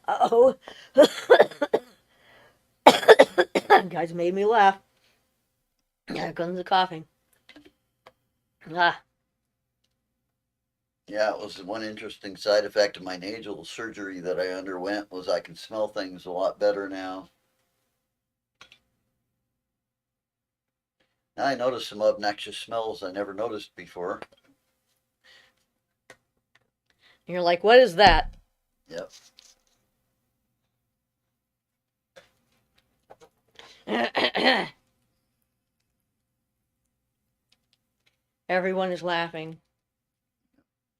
Uh-oh. Guys made me laugh. Here comes the coughing. Ah. Yeah, it was one interesting side effect of my nasal surgery that I underwent was I can smell things a lot better now. Now I notice some obnoxious smells I never noticed before. And you're like, what is that? Yep. Everyone is laughing.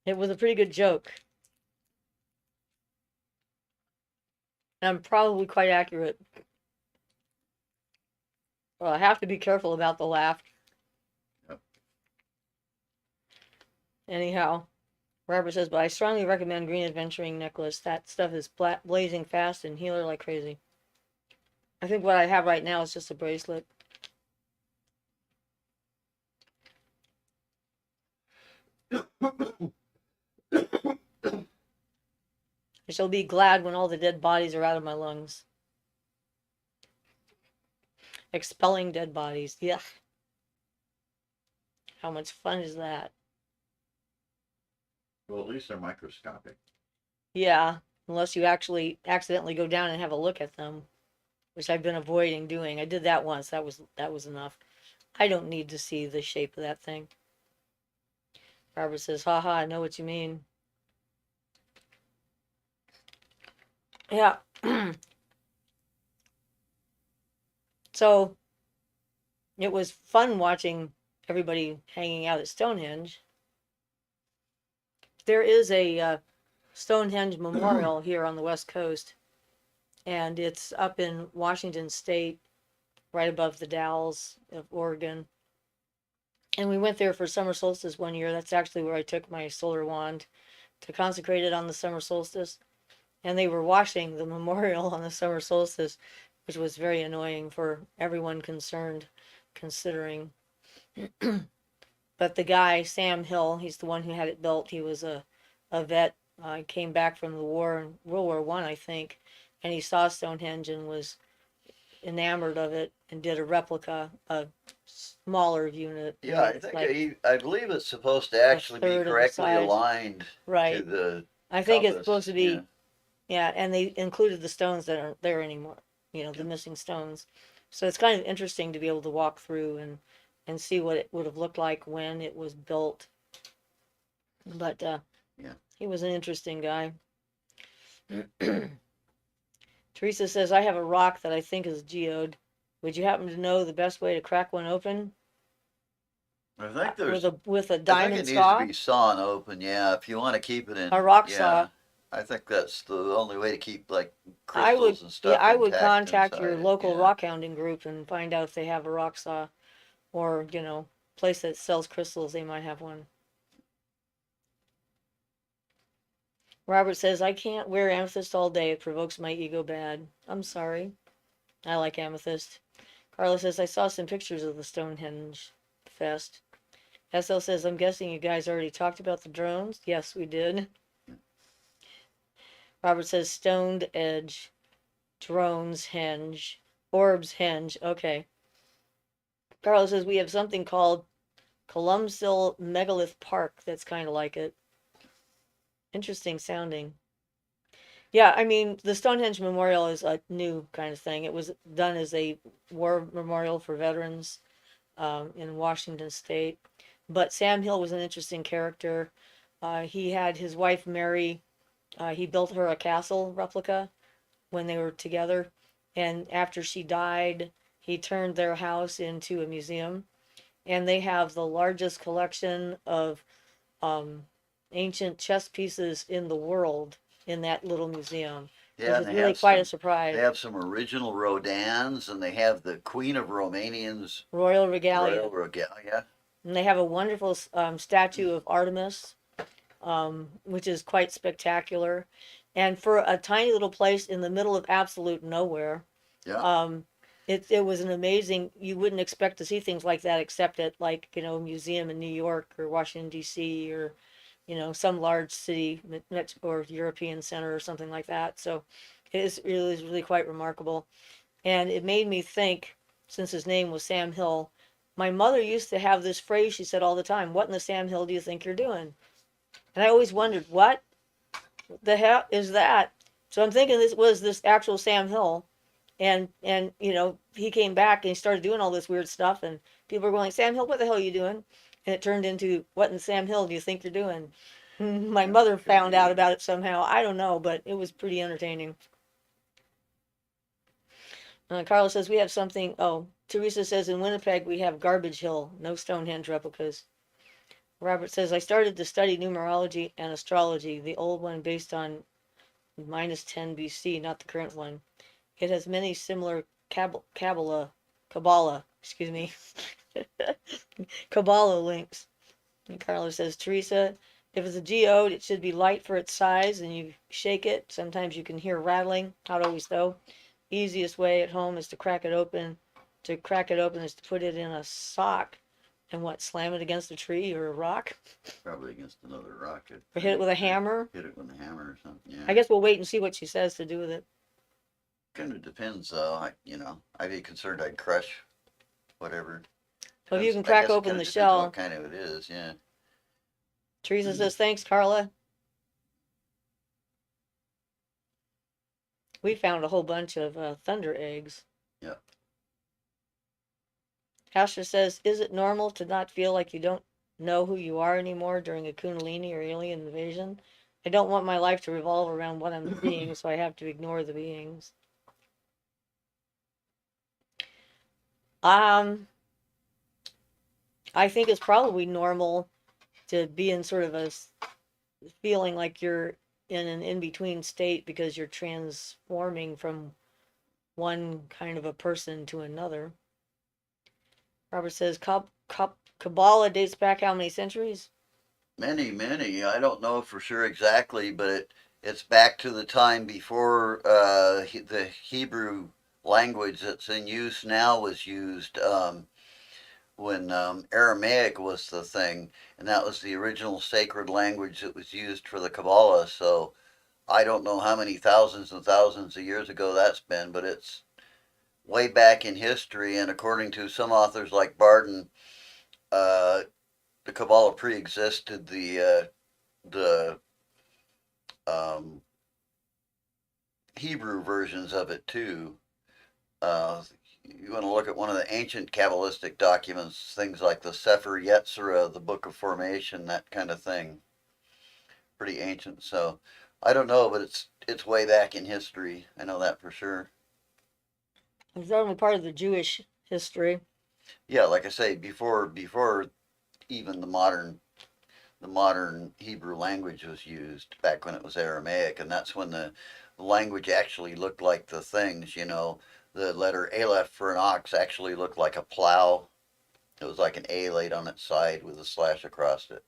It was a pretty good joke. And I'm probably quite accurate. Well, I have to be careful about the laugh. Yep. Anyhow, Robert says, but I strongly recommend Green Adventuring necklace. That stuff is blazing fast and healer like crazy. I think what I have right now is just a bracelet. I shall be glad when all the dead bodies are out of my lungs. Expelling dead bodies. Yeah. How much fun is that? Well, at least they're microscopic. Yeah. Unless you actually accidentally go down and have a look at them, which I've been avoiding doing. I did that once. That was enough. I don't need to see the shape of that thing. Robert says, haha, I know what you mean. Yeah. So it was fun watching everybody hanging out at Stonehenge. There is a Stonehenge memorial here on the West Coast, and it's up in Washington State, right above the Dalles of Oregon. And we went there for summer solstice one year. That's actually where I took my solar wand to consecrate it on the summer solstice. And they were washing the memorial on the summer solstice, which was very annoying for everyone concerned, considering. But the guy, Sam Hill, he's the one who had it built. He was a vet. Came back from the war, World War I think, and he saw Stonehenge and was enamored of it and did a replica, a smaller unit. Yeah, I think I believe it's supposed to actually be correctly aligned right to the I think compass. It's supposed to be, yeah, and they included the stones that aren't there anymore, the missing stones. So it's kind of interesting to be able to walk through and see what it would have looked like when it was built. But yeah, he was an interesting guy. Teresa says, I have a rock that I think is geode. Would you happen to know the best way to crack one open? I think there's with a I diamond think it saw? needs to be sawn open. Yeah, if you want to keep it in A rock saw. I think that's the only way to keep like crystals and stuff. Yeah, I would intact contact your inside. local rock hounding group and find out if they have a rock saw, or place that sells crystals. They might have one. Robert says, I can't wear amethyst all day. It provokes my ego bad. I'm sorry. I like amethyst. Carla says, I saw some pictures of the Stonehenge Fest. SL says, I'm guessing you guys already talked about the drones. Yes, we did. Robert says stoned edge, drones henge, orbs henge. Okay. Carlos says we have something called Columcille Megalith Park that's kind of like it. Interesting sounding. Yeah, I mean, the Stonehenge Memorial is a new kind of thing. It was done as a war memorial for veterans in Washington State. But Sam Hill was an interesting character. He had his wife Mary, he built her a castle replica when they were together. And after she died, he turned their house into a museum. And they have the largest collection of um, ancient chess pieces in the world in that little museum, which Yeah, and is really quite a they surprise. have some original Rodins, and they have the Queen of Romanian's Royal Royal Regalia. Regalia. And they have a wonderful statue of Artemis, which is quite spectacular. And for a tiny little place in the middle of absolute nowhere, Yeah, um, it was an amazing. You wouldn't expect to see things like that except at like a museum in New York or Washington D.C. or some large city or European center or something like that. So it is really quite remarkable. And it made me think, since his name was Sam Hill, my mother used to have this phrase she said all the time, "What in the Sam Hill do you think you're doing?" And I always wondered, what the hell is that? So I'm thinking this was this actual Sam Hill. And he came back and he started doing all this weird stuff, and people were going, Sam Hill, what the hell are you doing? And it turned into, what in Sam Hill do you think you're doing? My mother found out okay. about it somehow. I don't know, but it was pretty entertaining. Carlos says we have something. Oh, Teresa says in Winnipeg we have Garbage Hill, no Stonehenge replicas. Robert says I started to study numerology and astrology, the old one based on minus 10 BC, not the current one. It has many similar Kabbalah, excuse me, Kabbalah links. And Carlos says, Teresa, if it's a geode, it should be light for its size, and you shake it. Sometimes you can hear rattling. Not always, though. Easiest way at home is to crack it open. To crack it open is to put it in a sock and slam it against a tree or a rock? Probably against another rock. Or hit it with a hammer? Hit it with a hammer or something. I Yeah. guess we'll wait and see what she says to do with it. Kind of depends, though. I'd be concerned I'd crush whatever. So if you can I crack guess it open kind the of depends what shell. kind of it is. Yeah. Teresa says, thanks, Carla. We found a whole bunch of thunder eggs. Yeah. Asher says, is it normal to not feel like you don't know who you are anymore during a Kundalini or alien invasion? I don't want my life to revolve around what I'm being, so I have to ignore the beings. Um, I think it's probably normal to be in sort of a feeling like you're in an in-between state because you're transforming from one kind of a person to another. Robert says, Kabbalah dates back how many centuries? Many, many. I don't know for sure exactly, but it's back to the time before the Hebrew language that's in use now was used. When Aramaic was the thing, and that was the original sacred language that was used for the Kabbalah. So I don't know how many thousands and thousands of years ago that's been, but it's way back in history. And according to some authors like Barden, uh, the Kabbalah pre-existed the um, Hebrew versions of it too. You want to look at one of the ancient Kabbalistic documents, things like the Sefer Yetzirah, the Book of Formation, that kind of thing. Pretty ancient. So I don't know, but it's way back in history. I know that for sure. It's only part of the Jewish history. Yeah, like I say, before even the modern Hebrew language was used, back when it was Aramaic, and that's when the language actually looked like the things. The letter Aleph for an ox actually looked like a plow. It was like an A laid on its side with a slash across it.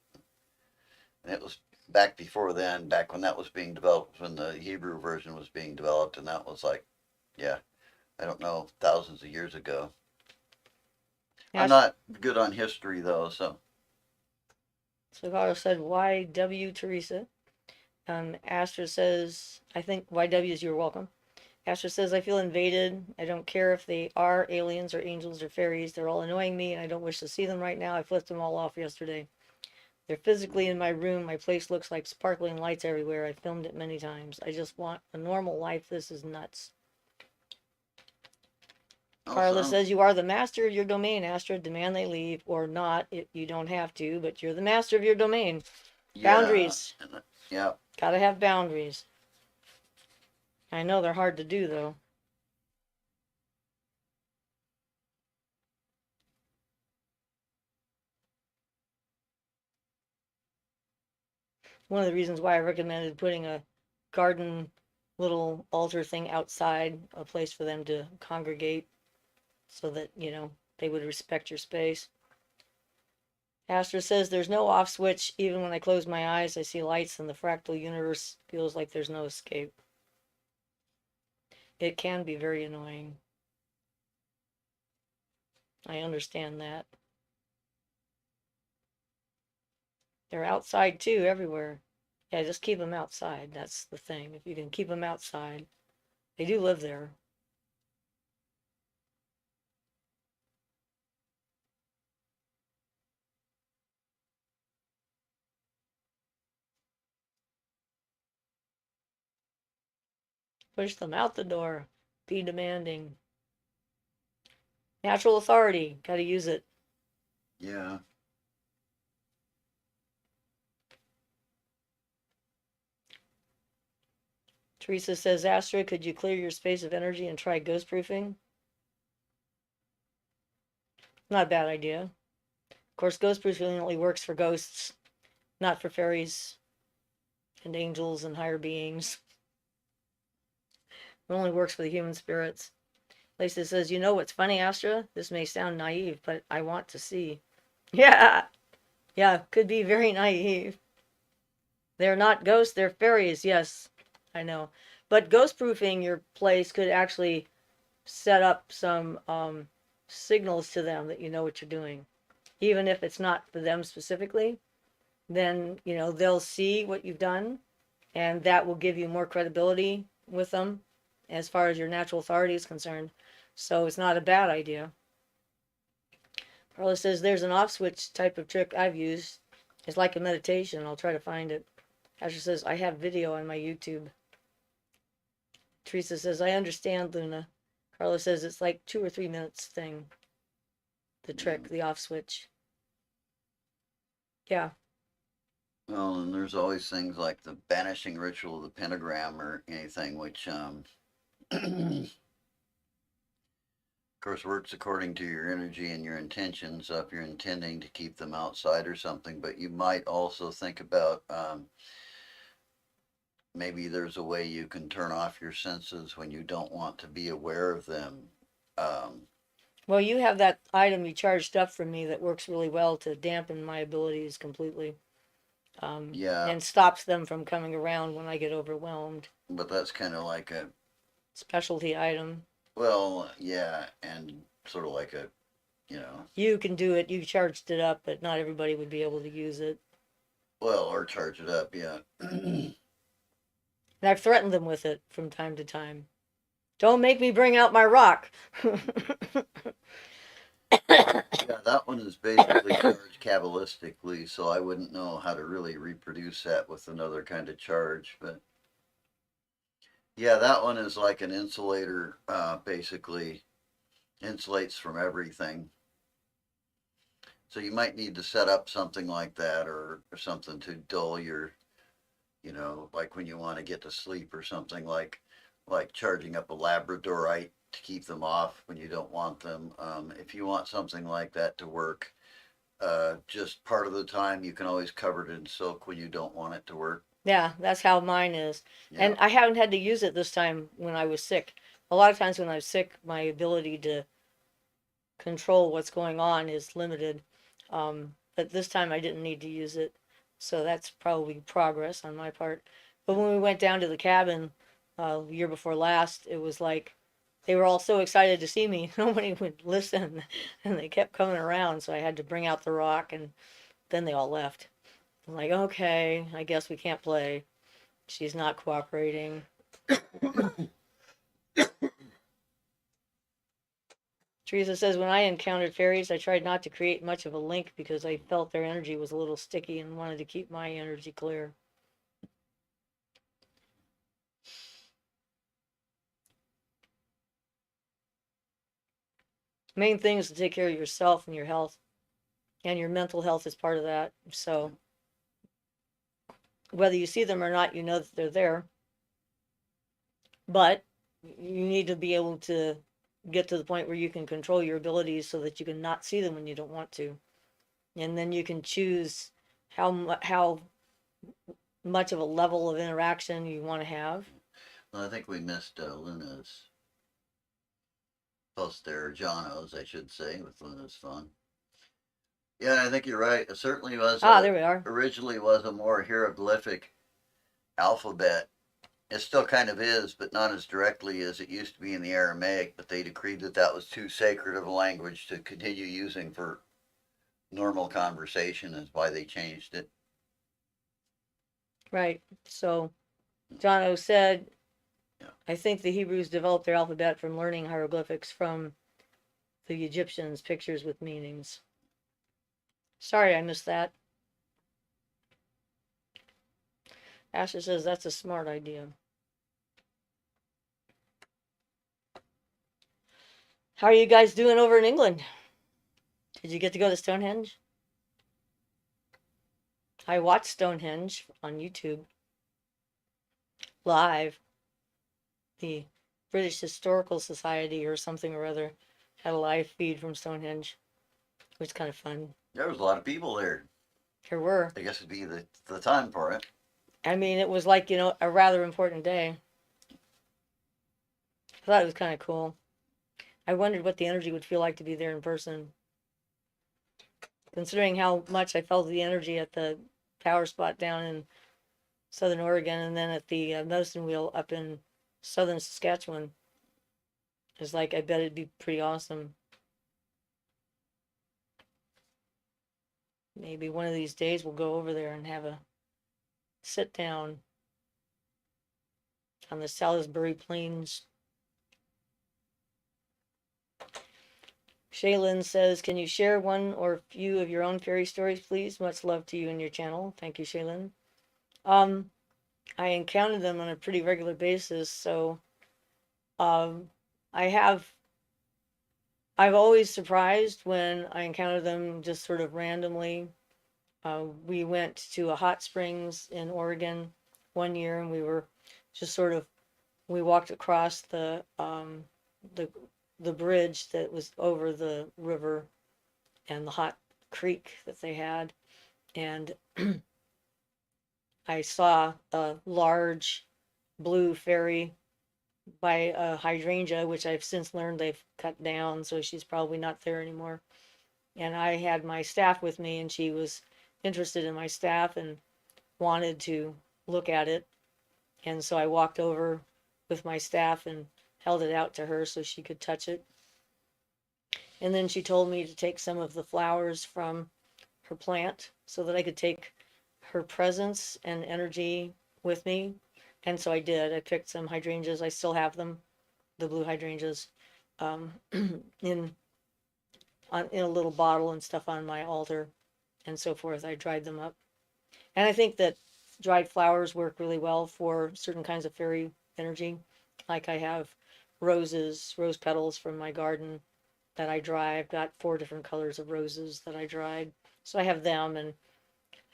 And it was back before then, back when that was being developed, when the Hebrew version was being developed, and that was like, yeah, I don't know, thousands of years ago. I'm Ash not good on history though, so Sagaro said, why W, Teresa? Astra says, I think YW's you're welcome. Astra says, I feel invaded. I don't care if they are aliens or angels or fairies. They're all annoying me and I don't wish to see them right now. I flipped them all off yesterday. They're physically in my room. My place looks like sparkling lights everywhere. I filmed it many times. I just want a normal life. This is nuts. Carla Also, says, you are the master of your domain, Astra. Demand they leave or not. You don't have to, but you're the master of your domain. yeah, Boundaries. yeah. Gotta have boundaries. I know they're hard to do, though. One of the reasons why I recommended putting a garden little altar thing outside, a place for them to congregate so that, they would respect your space. Astra says there's no off switch. Even when I close my eyes, I see lights and the fractal universe feels like there's no escape. It can be very annoying. I understand that. They're outside too, everywhere. Yeah, just keep them outside. That's the thing. If you can keep them outside, they do live there. Push them out the door. Be demanding. Natural authority. Got to use it. Yeah. Teresa says, Astra, could you clear your space of energy and try ghost proofing? Not a bad idea. Of course, ghost proofing only works for ghosts, not for fairies and angels and higher beings. It only works for the human spirits. Lisa says, you know what's funny, Astra? This may sound naive, but I want to see. Yeah, yeah, could be very naive. They're not ghosts, they're fairies, yes, I know. But ghost proofing your place could actually set up some signals to them that you know what you're doing. Even if it's not for them specifically, then, they'll see what you've done and that will give you more credibility with them as far as your natural authority is concerned. So it's not a bad idea. Carla says there's an off switch type of trick I've used. It's like a meditation. I'll try to find it. Asher says I have video on my YouTube. Teresa says I understand, Luna. Carla says it's like 2 or 3 minutes thing. The trick, the off switch. Yeah. Well, and there's always things like the banishing ritual of the pentagram or anything, which, of course, works according to your energy and your intentions. So if you're intending to keep them outside or something, but you might also think about maybe there's a way you can turn off your senses when you don't want to be aware of them. Um, Well, you have that item you charged up from me that works really well to dampen my abilities completely. yeah, And stops them from coming around when I get overwhelmed. but that's kind of like a, Specialty item. well, yeah, and sort of like a, you know, You can do it. You charged it up, but not everybody would be able to use it. well, or charge it up, yeah. And I've threatened them with it from time to time. Don't make me bring out my rock. Yeah, that one is basically charged Kabbalistically, so I wouldn't know how to really reproduce that with another kind of charge. But yeah, that one is like an insulator, basically insulates from everything. So you might need to set up something like that or something to dull your, like when you want to get to sleep or something like charging up a Labradorite to keep them off when you don't want them. If you want something like that to work, just part of the time you can always cover it in silk when you don't want it to work. Yeah, that's how mine is. Yeah. And I haven't had to use it this time when I was sick. A lot of times when I was sick, my ability to control what's going on is limited. But this time I didn't need to use it. So that's probably progress on my part. But when we went down to the cabin the year before last, it was like they were all so excited to see me. Nobody would listen. And they kept coming around. So I had to bring out the rock and then they all left. I'm like, okay, I guess we can't play. She's not cooperating. Teresa says, when I encountered fairies, I tried not to create much of a link because I felt their energy was a little sticky and wanted to keep my energy clear. Main thing is to take care of yourself and your health, and your mental health is part of that. So whether you see them or not, you know that they're there. But you need to be able to get to the point where you can control your abilities so that you can not see them when you don't want to. And then you can choose how much of a level of interaction you want to have. Well, I think we missed Luna's post there, Jono's, I should say, with Luna's phone. Yeah, I think you're right. It certainly was There we are. originally was a more hieroglyphic alphabet. It still kind of is, but not as directly as it used to be in the Aramaic. But they decreed that that was too sacred of a language to continue using for normal conversation, is why they changed it. Right. So Jono said, Yeah. I think the Hebrews developed their alphabet from learning hieroglyphics from the Egyptians, pictures with meanings. Sorry, I missed that. Asher says that's a smart idea. How are you guys doing over in England? Did you get to go to Stonehenge? I watched Stonehenge on YouTube live. The British Historical Society or something or other had a live feed from Stonehenge. It was kind of fun. There was a lot of people there. There were. I guess it'd be the time for it. I mean, it was like, a rather important day. I thought it was kind of cool. I wondered what the energy would feel like to be there in person. Considering how much I felt the energy at the power spot down in southern Oregon and then at the medicine wheel up in southern Saskatchewan. It's like, I bet it'd be pretty awesome. Maybe one of these days we'll go over there and have a sit down on the Salisbury Plains. Shaylin says, can you share one or few of your own fairy stories, please? Much love to you and your channel. Thank you, Shaylin. I encounter them on a pretty regular basis, so I've always surprised when I encounter them just sort of randomly. We went to a hot springs in Oregon one year, and we were just we walked across the bridge that was over the river and the hot creek that they had, and I saw a large blue fairy by a hydrangea, which I've since learned they've cut down, so she's probably not there anymore. And I had my staff with me, and she was interested in my staff and wanted to look at it. And so I walked over with my staff and held it out to her so she could touch it. And then she told me to take some of the flowers from her plant so that I could take her presence and energy with me. And so I did. I picked some hydrangeas. I still have them, the blue hydrangeas, in a little bottle and stuff on my altar and so forth. I dried them up. And I think that dried flowers work really well for certain kinds of fairy energy. Like I have rose petals from my garden that I dry. I've got 4 different colors of roses that I dried. So I have them, and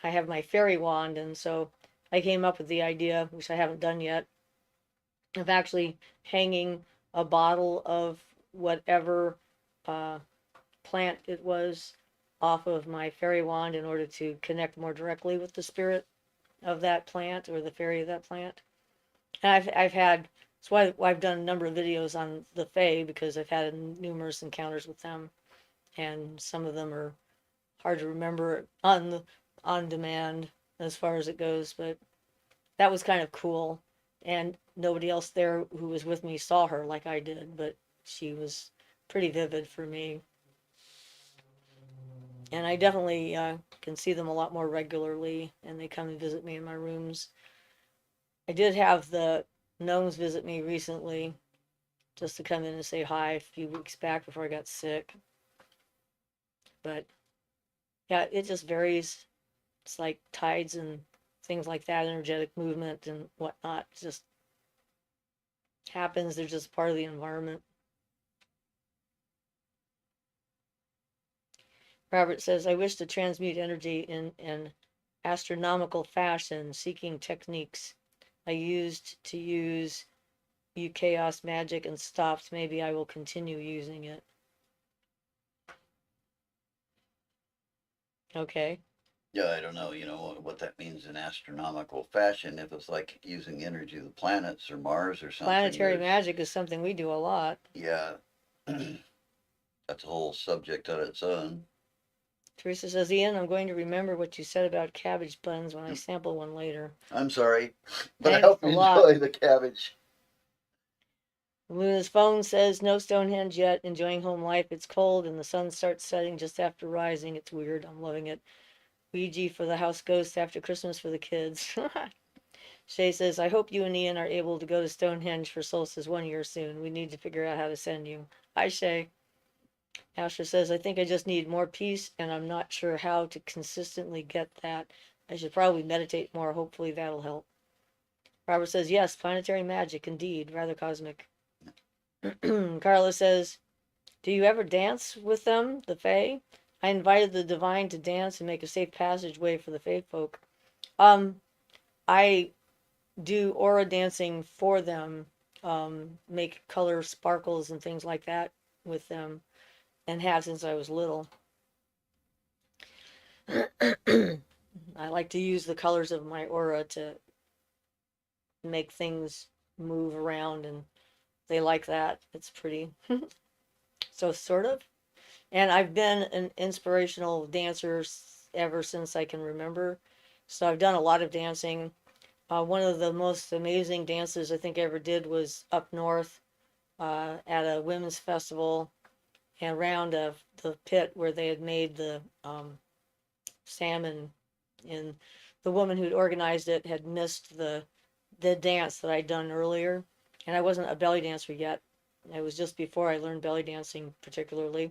I have my fairy wand. And so I came up with the idea, which I haven't done yet, of actually hanging a bottle of whatever plant it was off of my fairy wand in order to connect more directly with the spirit of that plant or the fairy of that plant. And I've had, that's why I've done a number of videos on the Fae, because I've had numerous encounters with them, and some of them are hard to remember on demand as far as it goes, but that was kind of cool. And nobody else there who was with me saw her like I did, but she was pretty vivid for me. And I definitely can see them a lot more regularly, and they come and visit me in my rooms. I did have the gnomes visit me recently just to come in and say hi a few weeks back before I got sick. But yeah, it just varies. It's like tides and things like that, energetic movement and whatnot. It just happens. They're just part of the environment. Robert says, I wish to transmute energy in an astronomical fashion, seeking techniques I used to use chaos magic and stopped. Maybe I will continue using it. Okay. Yeah, I don't know, what that means in astronomical fashion. If it's like using the energy of the planets or Mars or something, Planetary magic is something we do a lot. yeah, that's a whole subject on its own. Teresa says, Ian, I'm going to remember what you said about cabbage buns when I sample one later. I'm sorry, but I Thanks hope a you lot. enjoy the cabbage. Luna's phone says, no Stonehenge yet, enjoying home life. It's cold and the sun starts setting just after rising. It's weird. I'm loving it. Ouija for the house ghost after Christmas for the kids. Shay says, I hope you and Ian are able to go to Stonehenge for Solstice 1 year soon. We need to figure out how to send you. Hi, Shay. Asher says, I think I just need more peace and I'm not sure how to consistently get that. I should probably meditate more. Hopefully that'll help. Robert says, yes, planetary magic, indeed, rather cosmic. Carla says, do you ever dance with them, the Fae? I invited the divine to dance and make a safe passageway for the Fae folk. I do aura dancing for them, make color sparkles and things like that with them, and have since I was little. I like to use the colors of my aura to make things move around, and they like that. It's pretty. So, sort of. And I've been an inspirational dancer ever since I can remember. So, I've done a lot of dancing. One of the most amazing dances I think I ever did was up north at a women's festival and around the pit where they had made the salmon. And the woman who'd organized it had missed the dance that I'd done earlier, and I wasn't a belly dancer yet. It was just before I learned belly dancing particularly.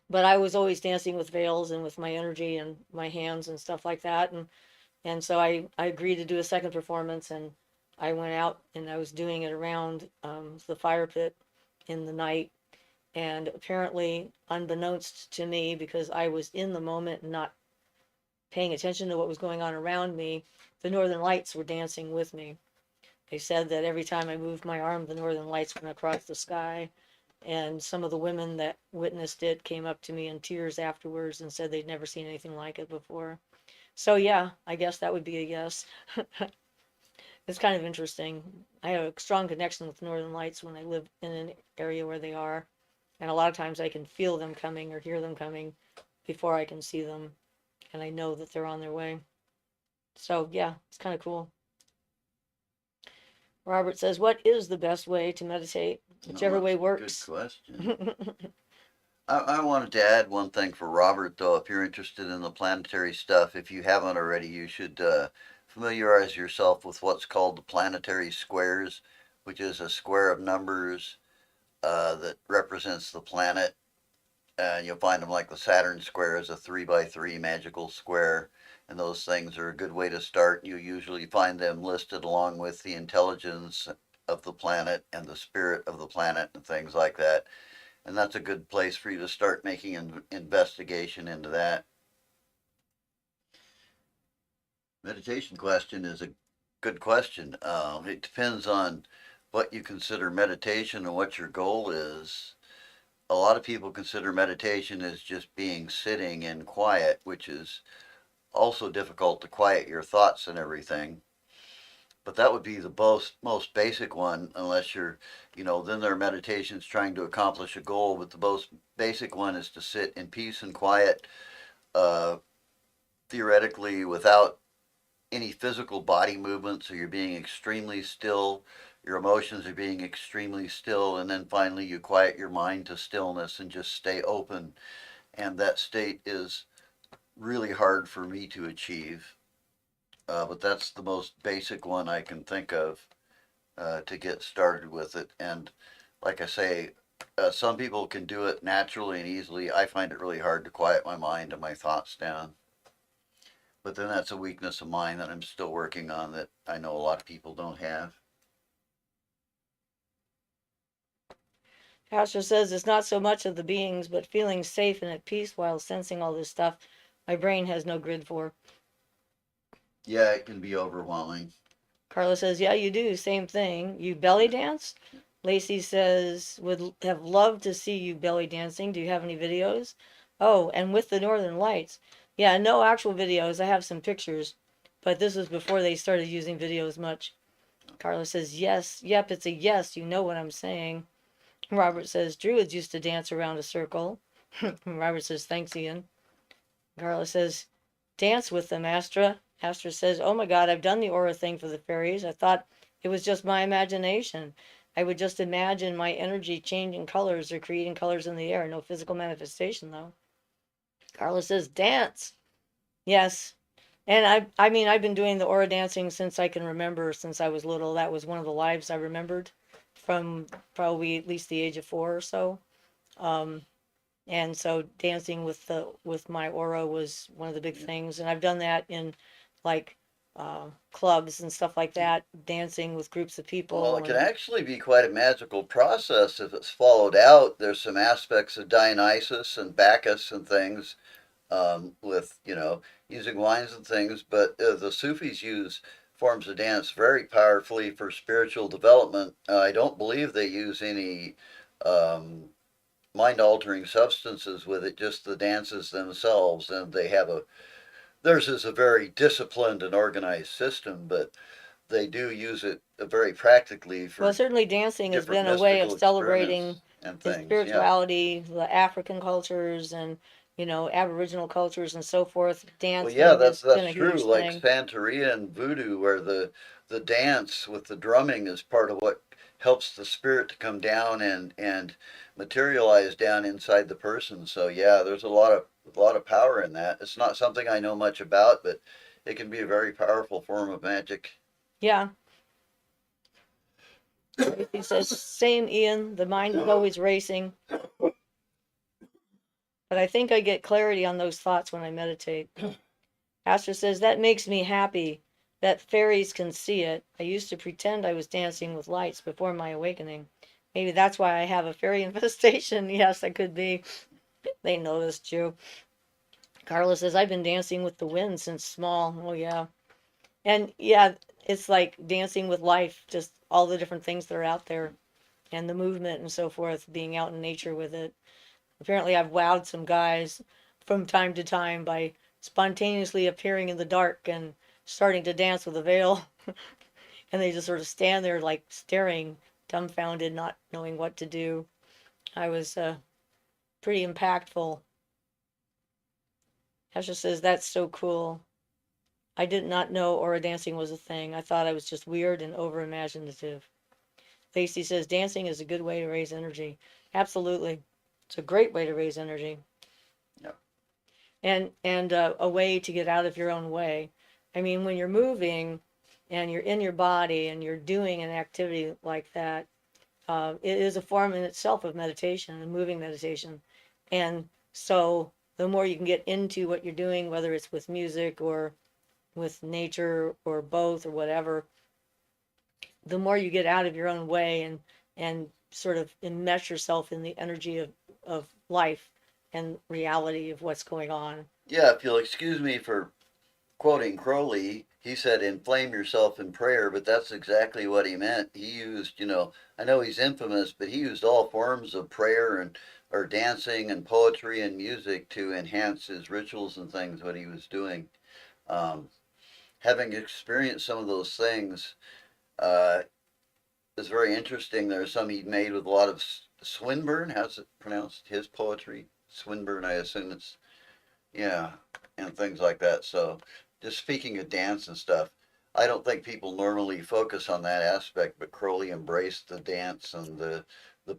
But I was always dancing with veils and with my energy and my hands and stuff like that. And so I agreed to do a second performance, and I went out and I was doing it around the fire pit in the night. And apparently, unbeknownst to me, because I was in the moment and not paying attention to what was going on around me, the northern lights were dancing with me. They said that every time I moved my arm, the northern lights went across the sky. And some of the women that witnessed it came up to me in tears afterwards and said they'd never seen anything like it before. So, yeah, I guess that would be a yes. It's kind of interesting. I have a strong connection with northern lights when I live in an area where they are. And a lot of times I can feel them coming or hear them coming before I can see them. And I know that they're on their way. So, yeah, it's kind of cool. Robert says, what is the best way to meditate? Whichever way works. Good question. I wanted to add one thing for Robert, though. If you're interested in the planetary stuff, if you haven't already, you should familiarize yourself with what's called the planetary squares, which is a square of numbers that represents the planet. And you'll find them like the Saturn square is a 3 by 3 magical square. And those things are a good way to start. You usually find them listed along with the intelligence of the planet and the spirit of the planet and things like that. And that's a good place for you to start making an investigation into that. Meditation question is a good question. It depends on what you consider meditation and what your goal is. A lot of people consider meditation as just being sitting and quiet, which is also difficult to quiet your thoughts and everything. But that would be the most basic one, unless you're, then there are meditations trying to accomplish a goal. But the most basic one is to sit in peace and quiet, uh, theoretically without any physical body movement. So you're being extremely still, your emotions are being extremely still, and then finally you quiet your mind to stillness and just stay open. And that state is really hard for me to achieve. but that's the most basic one I can think of to get started with it. And like I say, some people can do it naturally and easily. I find it really hard to quiet my mind and my thoughts down. But then that's a weakness of mine that I'm still working on that I know a lot of people don't have. Pastor says it's not so much of the beings, but feeling safe and at peace while sensing all this stuff my brain has no grid for. Yeah, it can be overwhelming. Carla says, yeah, you do. Same thing. You belly dance? Lacey says, would have loved to see you belly dancing. Do you have any videos? Oh, and with the Northern Lights. Yeah, no actual videos. I have some pictures, but this was before they started using videos much. Carla says, yes. Yep, it's a yes. You know what I'm saying. Robert says, Druids used to dance around a circle. Robert says, thanks, Ian. Carla says, dance with them, Astra. Astra says, oh my God, I've done the aura thing for the fairies. I thought it was just my imagination. I would just imagine my energy changing colors or creating colors in the air. No physical manifestation, though. Carla says, dance. Yes. And I mean, I've been doing the aura dancing since I can remember, since I was little. That was one of the lives I remembered from probably at least the age of 4 or so. Um, and so dancing with my aura was one of the big things, and I've done that in like clubs and stuff like that, dancing with groups of Well, people. it can And actually be quite a magical process if it's followed out. There's some aspects of Dionysus and Bacchus and things with, using wines and things, but the Sufis use forms of dance very powerfully for spiritual development. I don't believe they use any um, mind altering substances with it, just the dances themselves. And theirs is a very disciplined and organized system, but they do use it very practically well, for certainly dancing has different been a way of mystical celebrating experiments and the things. Yeah. spirituality, the African cultures, and Aboriginal cultures and so forth. Well, Dancing yeah, that's has been that's a true. huge Like thing. Santeria and Voodoo, where the dance with the drumming is part of what helps the spirit to come down and materialize down inside the person. So yeah, there's a lot of power in that. It's not something I know much about, but it can be a very powerful form of magic. Yeah, he says, same, Ian. The mind is always racing, but I think I get clarity on those thoughts when I meditate. Astra says, that makes me happy that fairies can see it. I used to pretend I was dancing with lights before my awakening. Maybe that's why I have a fairy infestation. Yes, that could be. They noticed you. Carla says, I've been dancing with the wind since small. Oh, yeah. And yeah, it's like dancing with life, just all the different things that are out there and the movement and so forth, being out in nature with it. Apparently, I've wowed some guys from time to time by spontaneously appearing in the dark and starting to dance with a veil. And they just sort of stand there like staring, dumbfounded, not knowing what to do. I was pretty impactful. Hesha says, that's so cool. I did not know aura dancing was a thing. I thought I was just weird and over imaginative. Lacey says, dancing is a good way to raise energy. Absolutely. It's a great way to raise energy. Yep. And a way to get out of your own way. I mean, when you're moving and you're in your body and you're doing an activity like that, it is a form in itself of meditation, a moving meditation. And so the more you can get into what you're doing, whether it's with music or with nature or both or whatever, the more you get out of your own way and sort of enmesh yourself in the energy of life and reality of what's going on. Yeah, if you'll excuse me for quoting Crowley, he said, inflame yourself in prayer, but that's exactly what he meant. He used, I know he's infamous, but he used all forms of prayer and or dancing and poetry and music to enhance his rituals and things, what he was doing. Um, Having experienced some of those things uh, is very interesting. There's some he made with a lot of Swinburne, how's it pronounced? His poetry? Swinburne, I assume it's yeah, and things like that. So, just speaking of dance and stuff, I don't think people normally focus on that aspect, but Crowley embraced the dance and the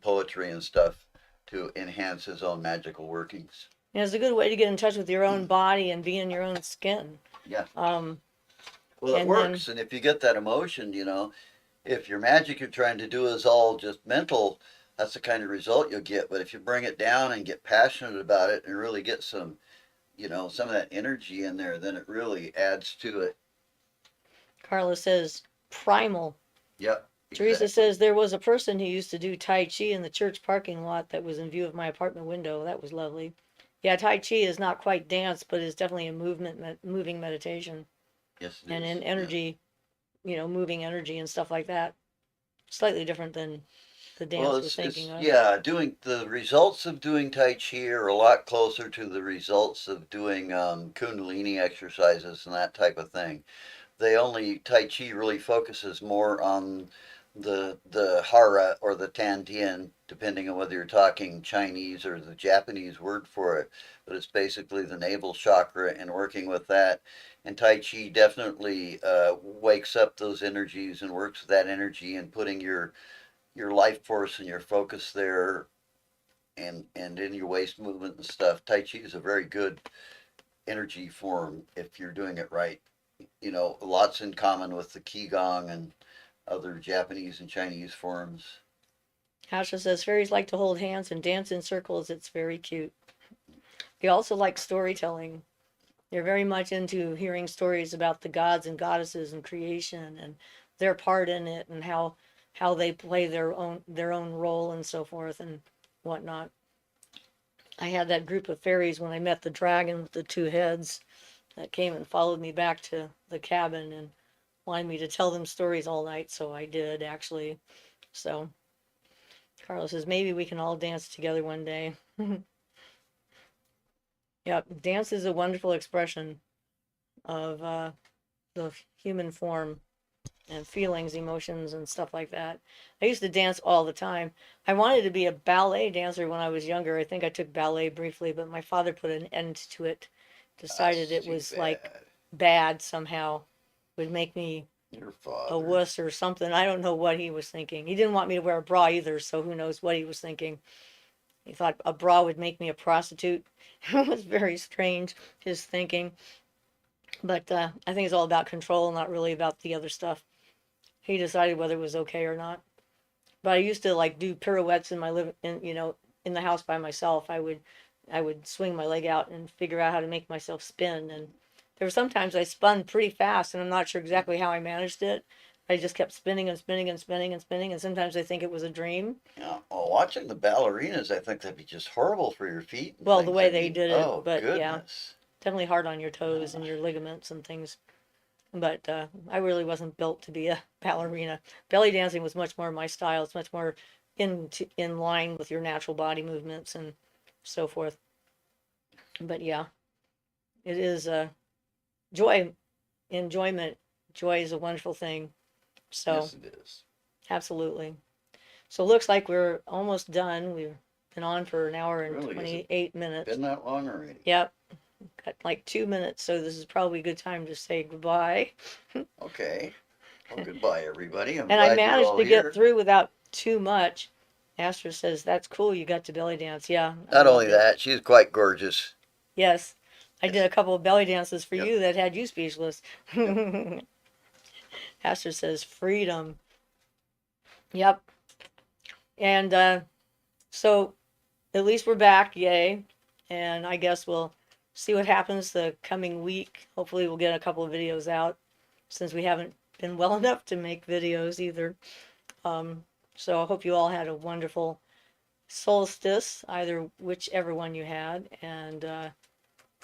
poetry and stuff to enhance his own magical workings. And it's a good way to get in touch with your own body and be in your own skin. Yeah. Um, Well, it And then works. And if you get that emotion, if your magic you're trying to do is all just mental, that's the kind of result you'll get. But if you bring it down and get passionate about it and really get some of that energy in there, then it really adds to it. Carla says primal. Yep, Teresa exactly. says there was a person who used to do Tai Chi in the church parking lot that was in view of my apartment window. That was lovely. Yeah, Tai Chi is not quite dance, but is definitely a moving meditation Yes, it and is. in Yeah. energy, moving energy and stuff like that. Slightly different than the Well, dance we're it's thinking of. yeah, doing the results of doing Tai Chi are a lot closer to the results of doing Kundalini exercises and that type of thing. Tai Chi really focuses more on the hara or the Tantien, depending on whether you're talking Chinese or the Japanese word for it. But it's basically the navel chakra and working with that. And Tai Chi definitely wakes up those energies and works with that energy and putting your life force and your focus there and in your waist movement and stuff. Tai Chi is a very good energy form if you're doing it right. Lots in common with the Qigong and other Japanese and Chinese forms. Asha says fairies like to hold hands and dance in circles. It's very cute. They also like storytelling. They're very much into hearing stories about the gods and goddesses and creation and their part in it and how they play their own role and so forth and whatnot. I had that group of fairies when I met the dragon with the two heads that came and followed me back to the cabin and wanted me to tell them stories all night, so I did actually. So Carlos says maybe we can all dance together one day. Yep, dance is a wonderful expression of the human form and feelings, emotions, and stuff like that. I used to dance all the time. I wanted to be a ballet dancer when I was younger. I think I took ballet briefly, but my father put an end to it. Decided That's it too was like bad. bad somehow, would make me Your a father. wuss or something. I don't know what he was thinking. He didn't want me to wear a bra either, so who knows what he was thinking. He thought a bra would make me a prostitute. It was very strange, his thinking. But I think it's all about control, not really about the other stuff. He decided whether it was okay or not. But I used to like do pirouettes in my in the house by myself. I would swing my leg out and figure out how to make myself spin. And there were sometimes I spun pretty fast, and I'm not sure exactly how I managed it. I just kept spinning and spinning and spinning and spinning, and sometimes I think it was a dream. Yeah. Well, watching the ballerinas, I think that'd be just horrible for your feet and Well, the things. way I they mean, did it, oh but yeah, goodness. definitely hard on your toes Uh, and your ligaments and things. But I really wasn't built to be a ballerina. Belly dancing was much more my style. It's much more in line with your natural body movements and so forth. But yeah, it is joy, enjoyment. Joy is a wonderful thing. So yes, it is. absolutely. So it looks like we're almost done. We've been on for an hour and Really, has it 28 minutes. been that long already? Yep, got like 2 minutes. So this is probably a good time to say goodbye. Okay. Well, goodbye, everybody. I'm And I glad you're managed all to get here. through without too much. Astra says, that's cool. You got to belly dance. Yeah, I Not only loved it. that, she's quite gorgeous. Yes. I did Yes. a couple of belly dances for Yep. you that had you speechless. Yep. Astra says, freedom. Yep. And so at least we're back. Yay. And I guess we'll see what happens the coming week. Hopefully, we'll get a couple of videos out since we haven't been well enough to make videos either. Um, so I hope you all had a wonderful solstice, either whichever one you had, and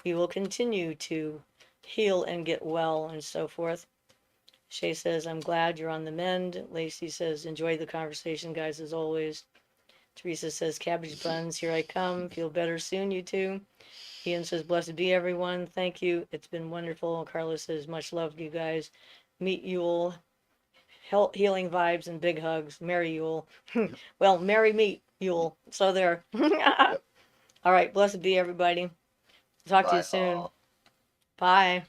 you will continue to heal and get well and so forth. Shay says, I'm glad you're on the mend. Lacey says, enjoy the conversation, guys, as always. Teresa says, cabbage buns, here I come. Feel better soon, you two. Ian says, blessed be everyone. Thank you. It's been wonderful. Carlos says, much love to you guys. Meet Yule. Healing vibes and big hugs. Merry Yule. Yep. Well, merry meet Yule. So there. Yep. All right. Blessed be everybody. Talk to you Bye soon. all. Bye.